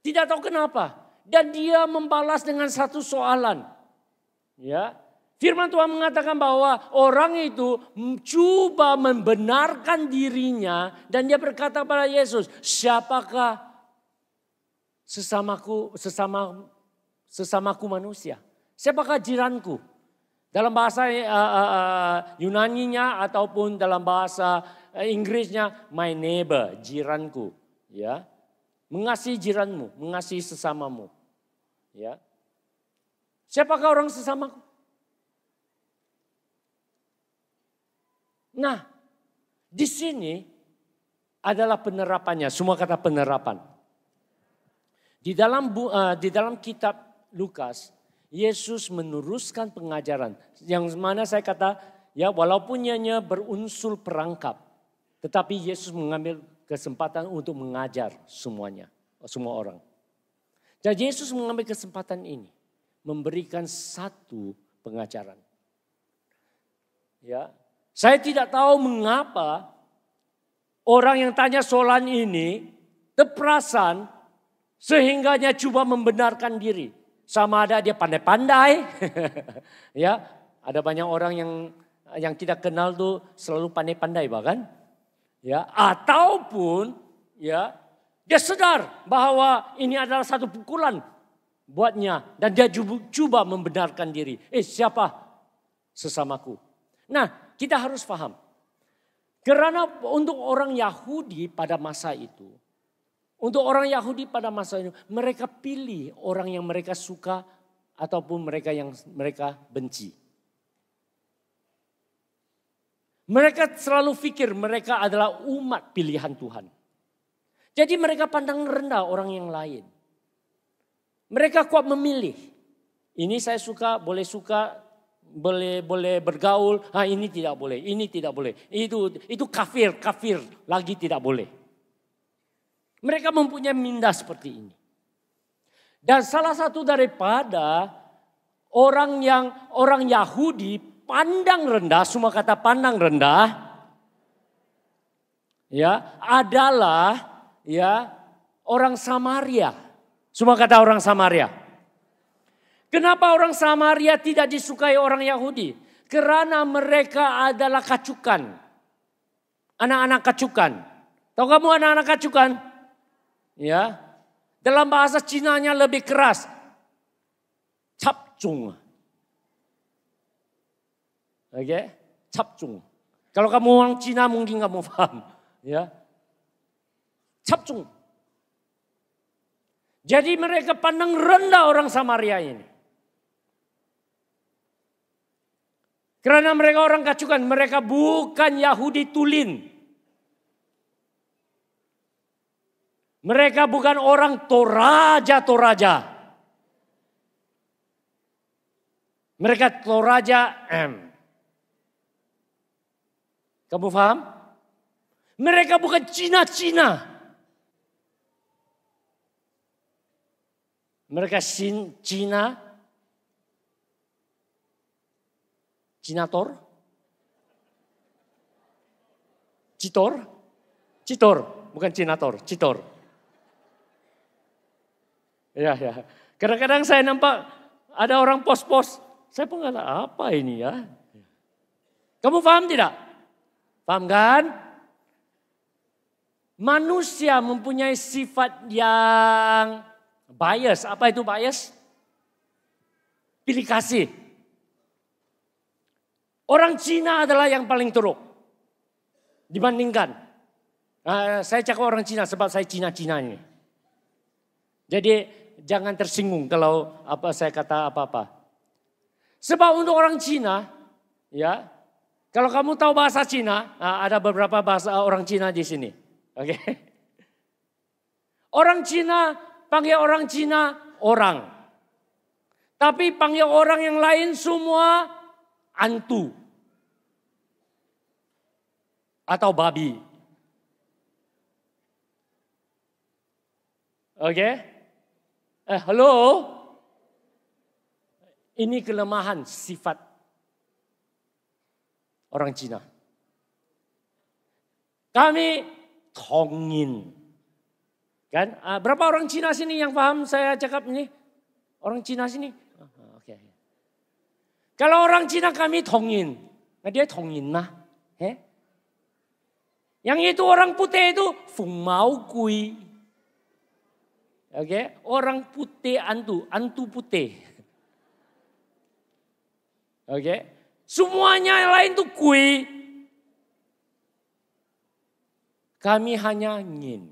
tidak tahu kenapa, dan dia membalas dengan satu soalan, ya. Firman Tuhan mengatakan bahwa orang itu coba membenarkan dirinya dan dia berkata pada Yesus, siapakah sesamaku manusia? Siapakah jiranku? Dalam bahasa Yunaninya ataupun dalam bahasa Inggrisnya, my neighbor, jiranku, ya. Mengasihi jiranmu, mengasihi sesamamu, ya. Siapakah orang sesamaku? Nah, di sini adalah penerapannya, semua kata penerapan. Di dalam kitab Lukas, Yesus meneruskan pengajaran yang mana saya kata ya walaupun hanya berunsur perangkap, tetapi Yesus mengambil kesempatan untuk mengajar semuanya, semua orang. Dan Yesus mengambil kesempatan ini memberikan satu pengajaran. Ya, saya tidak tahu mengapa orang yang tanya soalan ini terperasan sehingganya coba membenarkan diri. Sama ada dia pandai-pandai, ya ada banyak orang yang kita kenal tuh selalu pandai-pandai bahkan, ya ataupun ya dia sadar bahwa ini adalah satu pukulan buatnya dan dia coba membenarkan diri. Siapa sesamaku? Nah kita harus paham, karena untuk orang Yahudi pada masa itu. Untuk orang Yahudi pada masa itu, mereka pilih orang yang mereka suka ataupun mereka yang mereka benci. Mereka selalu pikir mereka adalah umat pilihan Tuhan. Jadi mereka pandang rendah orang yang lain. Mereka kuat memilih. Ini saya suka, boleh bergaul. Ini tidak boleh, ini tidak boleh. Itu kafir lagi tidak boleh. Mereka mempunyai minda seperti ini. Dan salah satu daripada orang Yahudi pandang rendah, semua kata pandang rendah, ya adalah ya orang Samaria. Semua kata orang Samaria. Kenapa orang Samaria tidak disukai orang Yahudi? Karena mereka adalah kacukan. Anak-anak kacukan. Tahu kamu anak-anak kacukan? Ya, dalam bahasa Cinanya lebih keras, capcung. Oke, capcung. Kalau kamu orang Cina mungkin kamu paham, ya, capcung. Jadi mereka pandang rendah orang Samaria ini, karena mereka orang kacukan, mereka bukan Yahudi tulin. Mereka bukan orang Toraja. Mereka Toraja M. Kamu paham? Mereka bukan Cina. Mereka Citor, bukan Cinator, Citor. Ya. Kadang-kadang saya nampak ada orang pos-pos, saya pun nggak tahu apa ini ya. Kamu paham tidak? Paham kan? Manusia mempunyai sifat yang bias. Apa itu bias? Pilih kasih. Orang Cina adalah yang paling teruk dibandingkan. Saya cakap orang Cina sebab saya Cina-Cina ini. Jadi jangan tersinggung kalau saya kata apa-apa. Sebab untuk orang Cina, ya, kalau kamu tahu bahasa Cina, ada beberapa bahasa orang Cina di sini. Oke. Orang Cina panggil orang Cina orang. Tapi panggil orang yang lain semua antu. Atau babi. Oke. Halo. Ini kelemahan sifat orang Cina. Kami tongin. Kan? Berapa orang Cina sini yang paham saya cakap ini? Orang Cina sini? Oke. Kalau orang Cina kami tongin. Nah dia tongin lah. Yang itu orang putih itu fung mau kui. Oke, orang putih antu putih. Oke, semuanya yang lain tuh kui. Kami hanya ngin.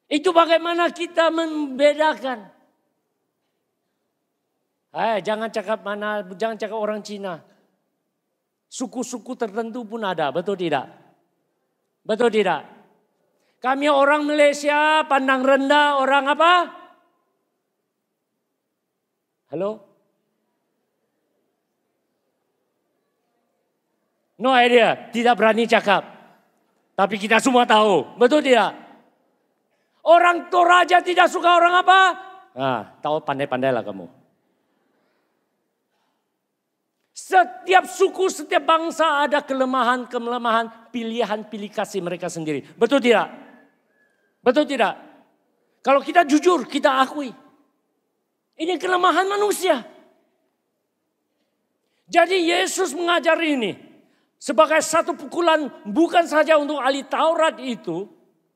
Itu bagaimana kita membedakan. Jangan cakap orang Cina. Suku-suku tertentu pun ada, betul tidak? Betul tidak? Kami orang Malaysia pandang rendah orang apa? Halo? No idea, tidak berani cakap. Tapi kita semua tahu, betul tidak? Orang Toraja tidak suka orang apa? Tahu pandai-pandailah kamu. Setiap suku, setiap bangsa ada kelemahan, pilihan, pilih kasih mereka sendiri. Betul tidak? Betul tidak? Kalau kita jujur, kita akui. Ini kelemahan manusia. Jadi Yesus mengajar ini sebagai satu pukulan bukan saja untuk ahli Taurat itu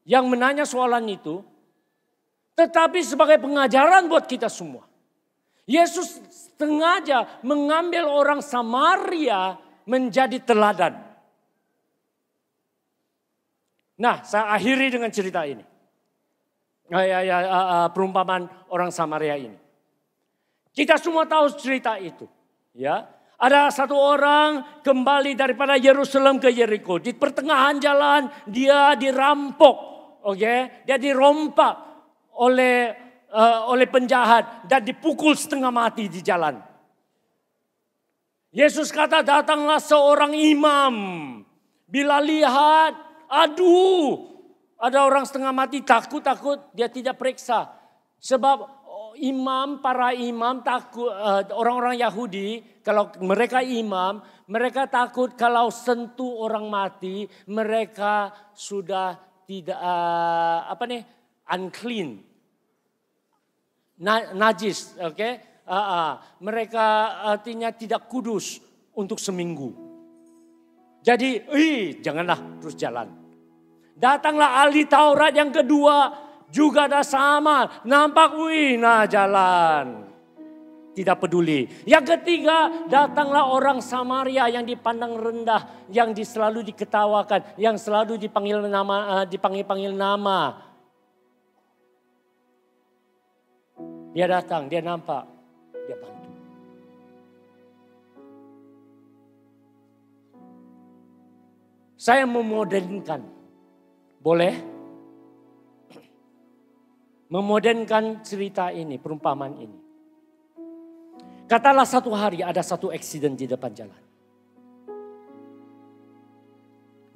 yang menanya soalan itu. Tetapi sebagai pengajaran buat kita semua. Yesus sengaja mengambil orang Samaria menjadi teladan. Nah, saya akhiri dengan cerita ini. Perumpamaan orang Samaria ini. Kita semua tahu cerita itu. Ya, ada satu orang kembali daripada Yerusalem ke Yeriko. Di pertengahan jalan dia dirampok. Dia dirompak oleh penjahat dan dipukul setengah mati di jalan. Yesus kata datanglah seorang imam. Bila lihat, aduh, ada orang setengah mati takut dia tidak periksa. Sebab para imam takut, orang-orang Yahudi kalau mereka imam, mereka takut kalau sentuh orang mati, mereka sudah tidak unclean. Najis, mereka artinya tidak kudus untuk seminggu. Jadi, janganlah terus jalan. Datanglah ahli Taurat yang kedua, juga ada sama, nampak jalan. Tidak peduli. Yang ketiga, datanglah orang Samaria yang dipandang rendah, yang selalu diketawakan, yang selalu dipanggil nama. Dia datang, dia nampak, dia bantu. Saya memodelkan, boleh? Memodelkan cerita ini, perumpamaan ini. Katalah satu hari ada satu eksiden di depan jalan.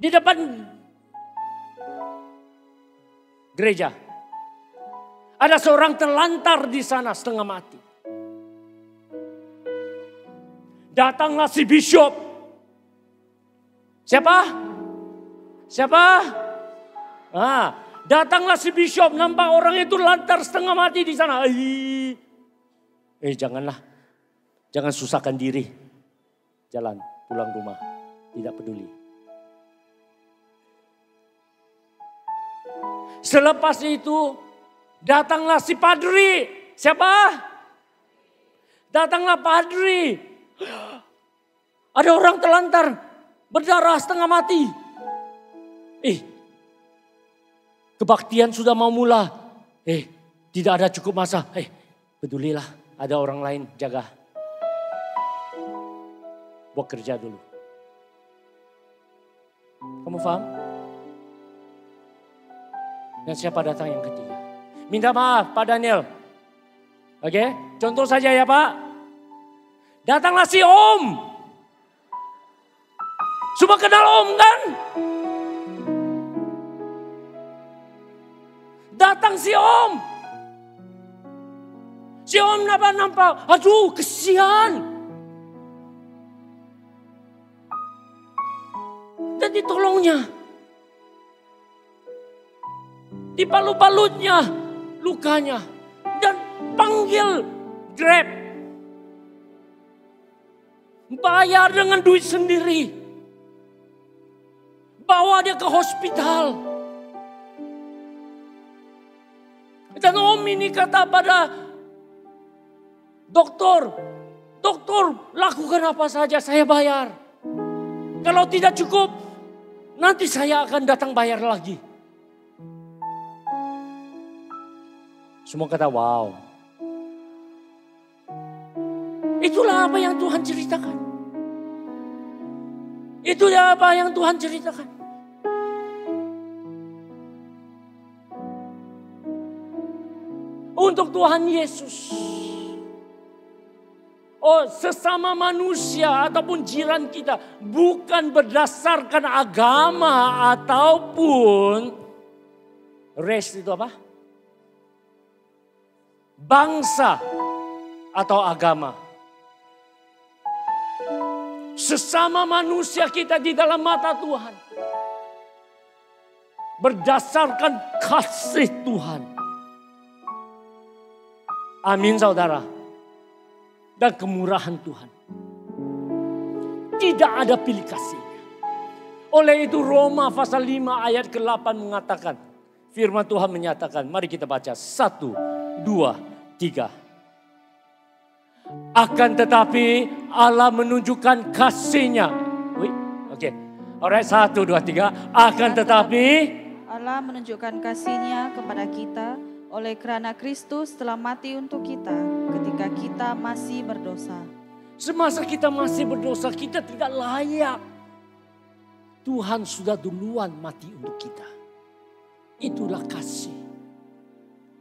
Di depan gereja. Ada seorang terlantar di sana setengah mati. Datanglah si bishop. Siapa? Datanglah si bishop, nampak orang itu lantar setengah mati di sana. Janganlah. Jangan susahkan diri. Jalan pulang rumah. Tidak peduli. Selepas itu datanglah si padri. Siapa? Datanglah padri. Ada orang terlantar berdarah setengah mati. Kebaktian sudah mau mula. Tidak ada cukup masa. Pedulilah, ada orang lain jaga. Buat kerja dulu. Kamu paham? Dan siapa datang yang ketiga? Minta maaf Pak Daniel. Oke, contoh saja ya Pak. Datanglah si Om. Semua kenal Om kan? Datang si Om. Si Om nampak. Aduh kesian. Dan ditolongnya. Dibalut-balutnya lukanya. Dan panggil Grab. Bayar dengan duit sendiri. Bawa dia ke hospital. Dan Om ini kata pada dokter, lakukan apa saja saya bayar. Kalau tidak cukup, nanti saya akan datang bayar lagi. Semua kata wow. Itulah apa yang Tuhan ceritakan. Itulah apa yang Tuhan ceritakan. Untuk Tuhan Yesus. Sesama manusia ataupun jiran kita. Bukan berdasarkan agama ataupun race itu apa? Bangsa atau agama. Sesama manusia kita di dalam mata Tuhan. Berdasarkan kasih Tuhan. Amin saudara. Dan kemurahan Tuhan. Tidak ada pilih kasihnya. Oleh itu Roma pasal 5 ayat ke-8 mengatakan. Firman Tuhan menyatakan. Mari kita baca. 1, 2, 3. Akan tetapi Allah menunjukkan kasih-Nya. Oke. Alright, 1, 2, 3. Akan tetapi Allah menunjukkan kasih-Nya kepada kita oleh kerana Kristus telah mati untuk kita ketika kita masih berdosa. Semasa kita masih berdosa, kita tidak layak. Tuhan sudah duluan mati untuk kita. Itulah kasih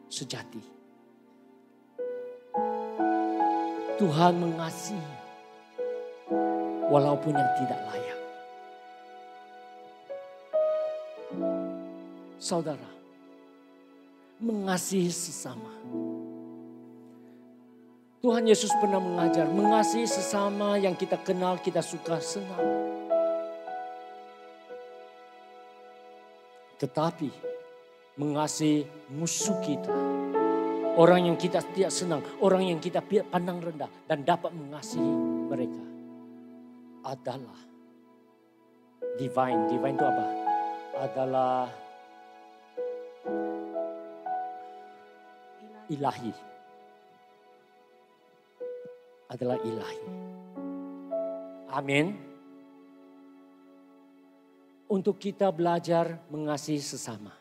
sejati. Tuhan mengasihi walaupun yang tidak layak. Saudara, mengasihi sesama. Tuhan Yesus pernah mengajar, mengasihi sesama yang kita kenal, kita suka, senang. Tetapi mengasihi musuh kita. Orang yang kita tidak senang, orang yang kita pandang rendah dan dapat mengasihi mereka adalah divine. Divine itu apa? Adalah ilahi. Adalah ilahi. Amin. Untuk kita belajar mengasihi sesama.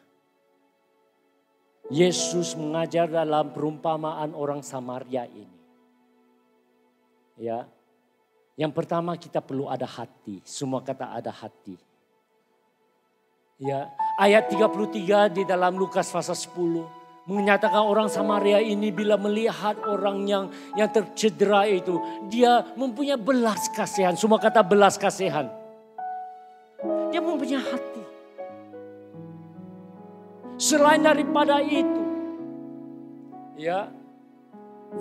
Yesus mengajar dalam perumpamaan orang Samaria ini. Ya. Yang pertama kita perlu ada hati. Semua kata ada hati. Ya, ayat 33 di dalam Lukas pasal 10 menyatakan orang Samaria ini bila melihat orang yang tercedera itu, dia mempunyai belas kasihan. Semua kata belas kasihan. Dia mempunyai hati. Selain daripada itu, Ya.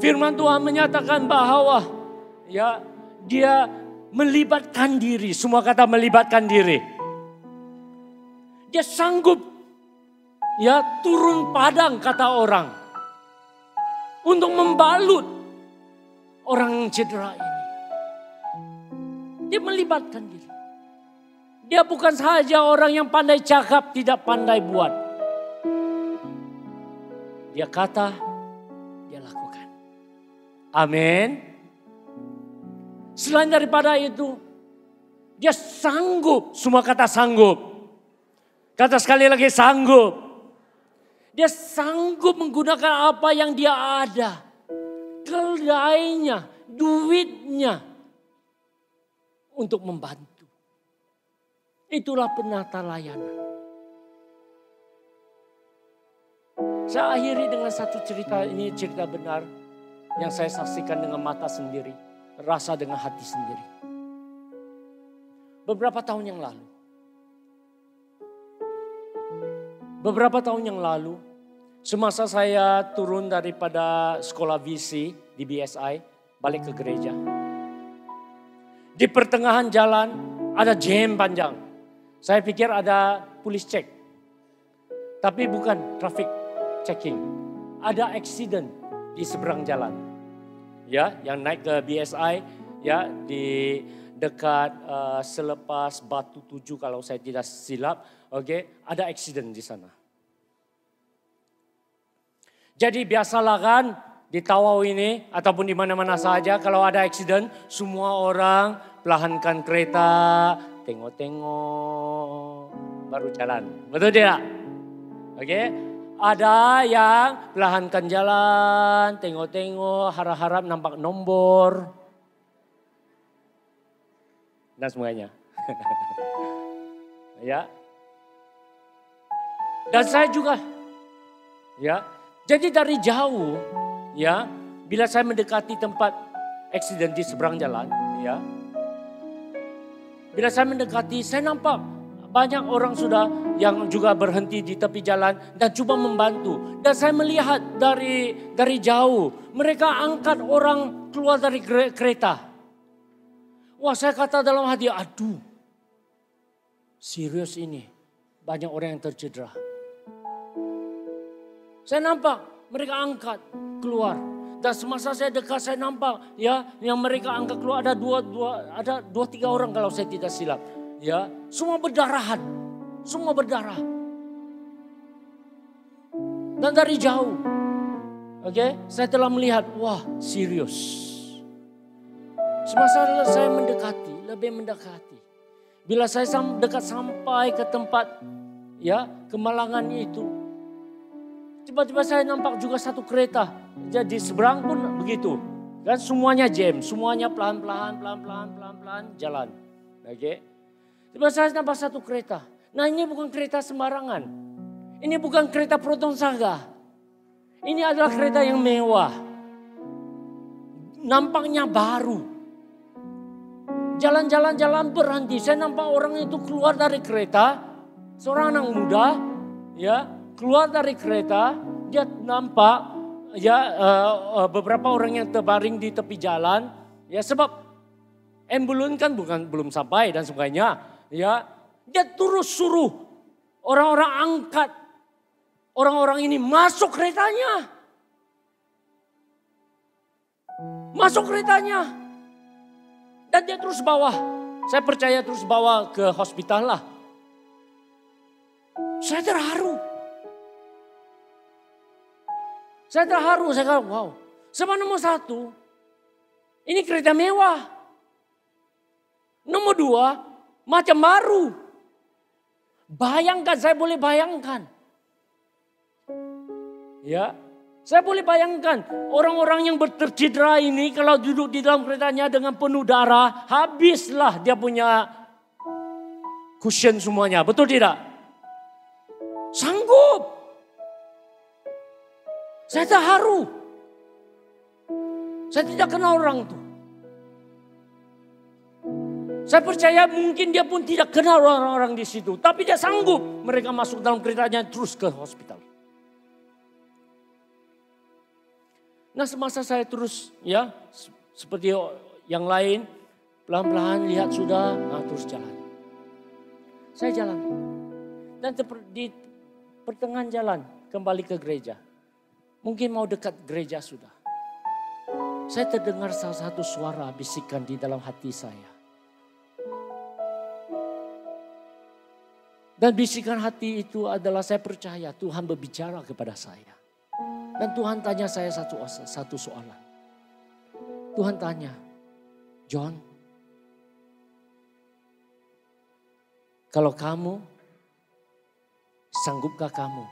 Firman Tuhan menyatakan bahwa ya dia melibatkan diri, semua kata melibatkan diri. Dia sanggup ya turun padang kata orang untuk membalut orang yang cedera ini. Dia melibatkan diri. Dia bukan saja orang yang pandai cakap, tidak pandai buat. Dia kata, dia lakukan. Amin. Selain daripada itu, dia sanggup. Semua kata sanggup. Kata sekali lagi sanggup. Dia sanggup menggunakan apa yang dia ada. Keledainya, duitnya. Untuk membantu. Itulah penata layanan. Saya akhiri dengan satu cerita, ini cerita benar. Yang saya saksikan dengan mata sendiri. Rasa dengan hati sendiri. Beberapa tahun yang lalu, semasa saya turun daripada sekolah VC di BSI, balik ke gereja. Di pertengahan jalan ada jam panjang. Saya pikir ada police check. Tapi bukan traffic checking. Ada accident di seberang jalan. Ya, yang naik ke BSI ya di dekat selepas Batu 7 kalau saya tidak silap, oke, ada accident di sana. Jadi biasalah kan di Tawau ini ataupun di mana-mana saja kalau ada accident, semua orang pelahankan kereta, tengok-tengok baru jalan. Betul tidak? Oke. Ada yang pelahankan jalan, tengok-tengok, harap-harap nampak nombor. Dan semuanya. Ya. Dan saya juga. Ya. Jadi dari jauh, ya, bila saya mendekati tempat eksiden di seberang jalan, ya. Bila saya mendekati, saya nampak banyak orang sudah yang juga berhenti di tepi jalan dan coba membantu. Dan saya melihat dari jauh, mereka angkat orang keluar dari kereta. Wah, saya kata dalam hati, aduh, serius ini, banyak orang yang tercedera. Saya nampak mereka angkat keluar. Dan semasa saya dekat saya nampak ya yang mereka angkat keluar ada dua tiga orang kalau saya tidak silap. Ya, semua berdarahan. Semua berdarah. Dan dari jauh. Oke, saya telah melihat, wah, serius. Semasa saya mendekati, lebih mendekati. Bila saya dekat sampai ke tempat ya, kemalangan itu. Tiba-tiba saya nampak juga satu kereta. Jadi seberang pun begitu. Dan semuanya jam, semuanya pelan-pelan jalan. Oke. Tiba saya nampak satu kereta. Nah, ini bukan kereta sembarangan. Ini bukan kereta Proton Saga. Ini adalah kereta yang mewah. Nampaknya baru. Jalan-jalan berhenti. Saya nampak orang itu keluar dari kereta. Seorang anak muda, ya, keluar dari kereta, dia nampak ya beberapa orang yang terbaring di tepi jalan, ya sebab ambulans kan belum sampai dan sebagainya, ya dia terus suruh orang-orang angkat orang-orang ini masuk keretanya, dan dia terus bawa, saya percaya terus bawa ke hospital lah. Saya terharu. Saya kata, wow. Sama nomor satu, ini kereta mewah. Nomor dua, macam baru. Bayangkan, saya boleh bayangkan. Ya, saya boleh bayangkan orang-orang yang tercedera ini kalau duduk di dalam keretanya dengan penuh darah, habislah dia punya cushion semuanya. Betul tidak? Sanggup. Saya terharu. Saya tidak kenal orang itu. Saya percaya mungkin dia pun tidak kenal orang-orang di situ. Tapi dia sanggup mereka masuk dalam keretanya terus ke hospital. Nah semasa saya terus ya seperti yang lain, pelan-pelan lihat sudah, nah terus jalan. Saya jalan. Dan di pertengahan jalan kembali ke gereja. Mungkin mau dekat gereja sudah. Saya terdengar salah satu suara bisikan di dalam hati saya. Dan bisikan hati itu adalah saya percaya Tuhan berbicara kepada saya. Dan Tuhan tanya saya satu soalan. Tuhan tanya, John, kalau kamu, sanggupkah kamu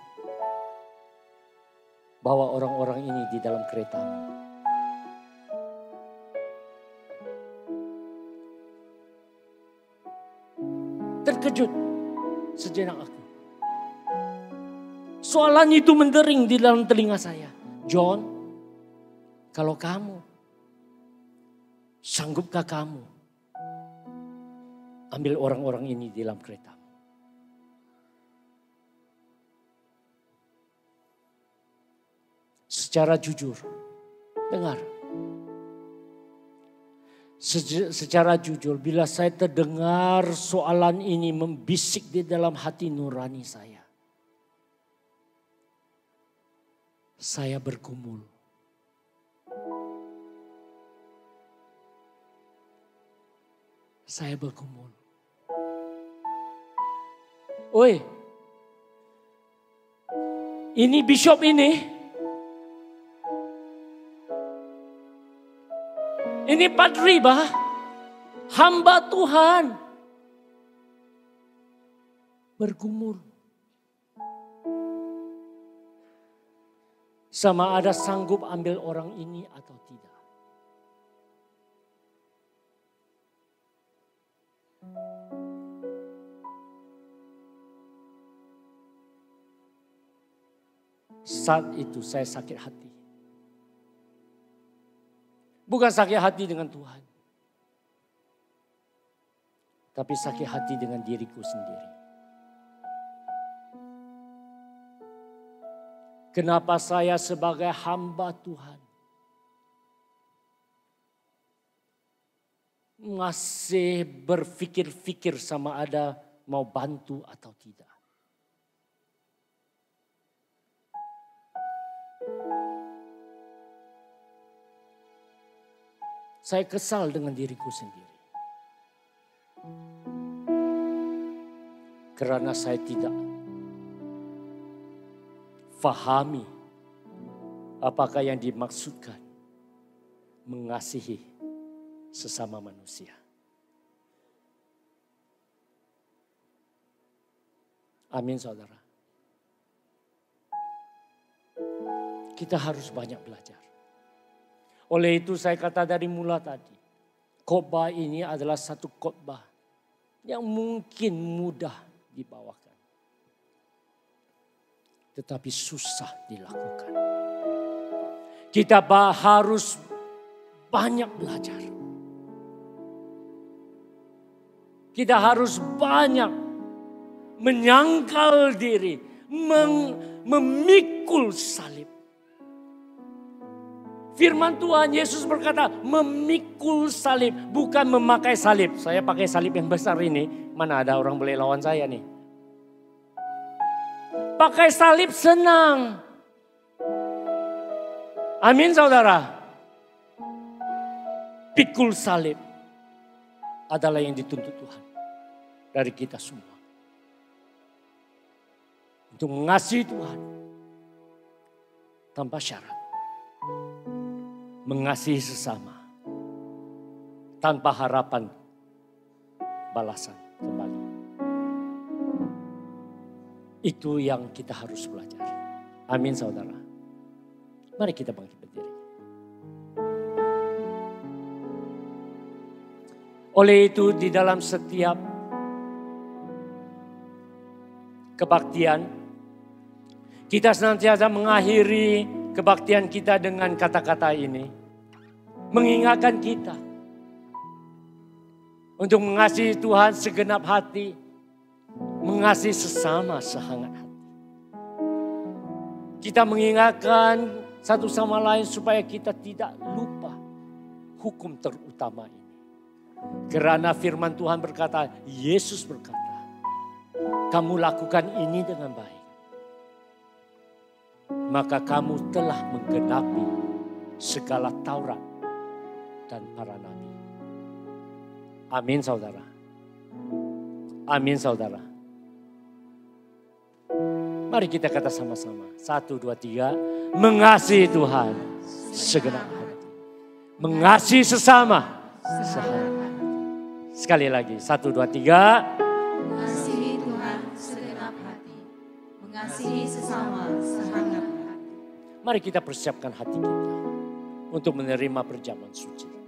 bawa orang-orang ini di dalam keretamu? Terkejut sejenak aku. Soalan itu mendering di dalam telinga saya. John, kalau kamu, sanggupkah kamu ambil orang-orang ini di dalam keretamu? Secara jujur, dengar. Secara jujur, bila saya terdengar soalan ini membisik di dalam hati nurani saya bergumul. Saya bergumul. Oi, ini bishop ini. Ini padri bah, hamba Tuhan. Bergumul. Sama ada sanggup ambil orang ini atau tidak. Saat itu saya sakit hati. Bukan sakit hati dengan Tuhan. Tapi sakit hati dengan diriku sendiri. Kenapa saya sebagai hamba Tuhan masih berpikir-pikir sama ada mau bantu atau tidak. Saya kesal dengan diriku sendiri. Karena saya tidak fahami apakah yang dimaksudkan mengasihi sesama manusia. Amin saudara. Kita harus banyak belajar. Oleh itu saya kata dari mula tadi, khotbah ini adalah satu khotbah yang mungkin mudah dibawakan. Tetapi susah dilakukan. Kita harus banyak belajar. Kita harus banyak menyangkal diri, memikul salib. Firman Tuhan Yesus berkata memikul salib, bukan memakai salib. Saya pakai salib yang besar ini, mana ada orang boleh lawan saya nih. Pakai salib senang. Amin saudara. Pikul salib adalah yang dituntut Tuhan dari kita semua. Untuk mengasihi Tuhan tanpa syarat. Mengasihi sesama tanpa harapan balasan kembali. Itu yang kita harus belajar. Amin saudara. Mari kita bangkit berdiri. Oleh itu di dalam setiap kebaktian, kita senantiasa mengakhiri kebaktian kita dengan kata-kata ini. Mengingatkan kita untuk mengasihi Tuhan segenap hati. Mengasihi sesama sehangat hati. Kita mengingatkan satu sama lain supaya kita tidak lupa hukum terutama ini. Karena firman Tuhan berkata, Yesus berkata, kamu lakukan ini dengan baik, maka kamu telah menggenapi segala Taurat dan para nabi. Amin saudara. Amin saudara. Mari kita kata sama-sama. 1, 2, 3. Mengasihi Tuhan segenap hati. Mengasihi sesama segenap hati. Sekali lagi. 1, 2, 3. Mengasihi Tuhan segenap hati. Mengasihi sesama sehangat hati. Mari kita persiapkan hati kita untuk menerima perjamuan suci.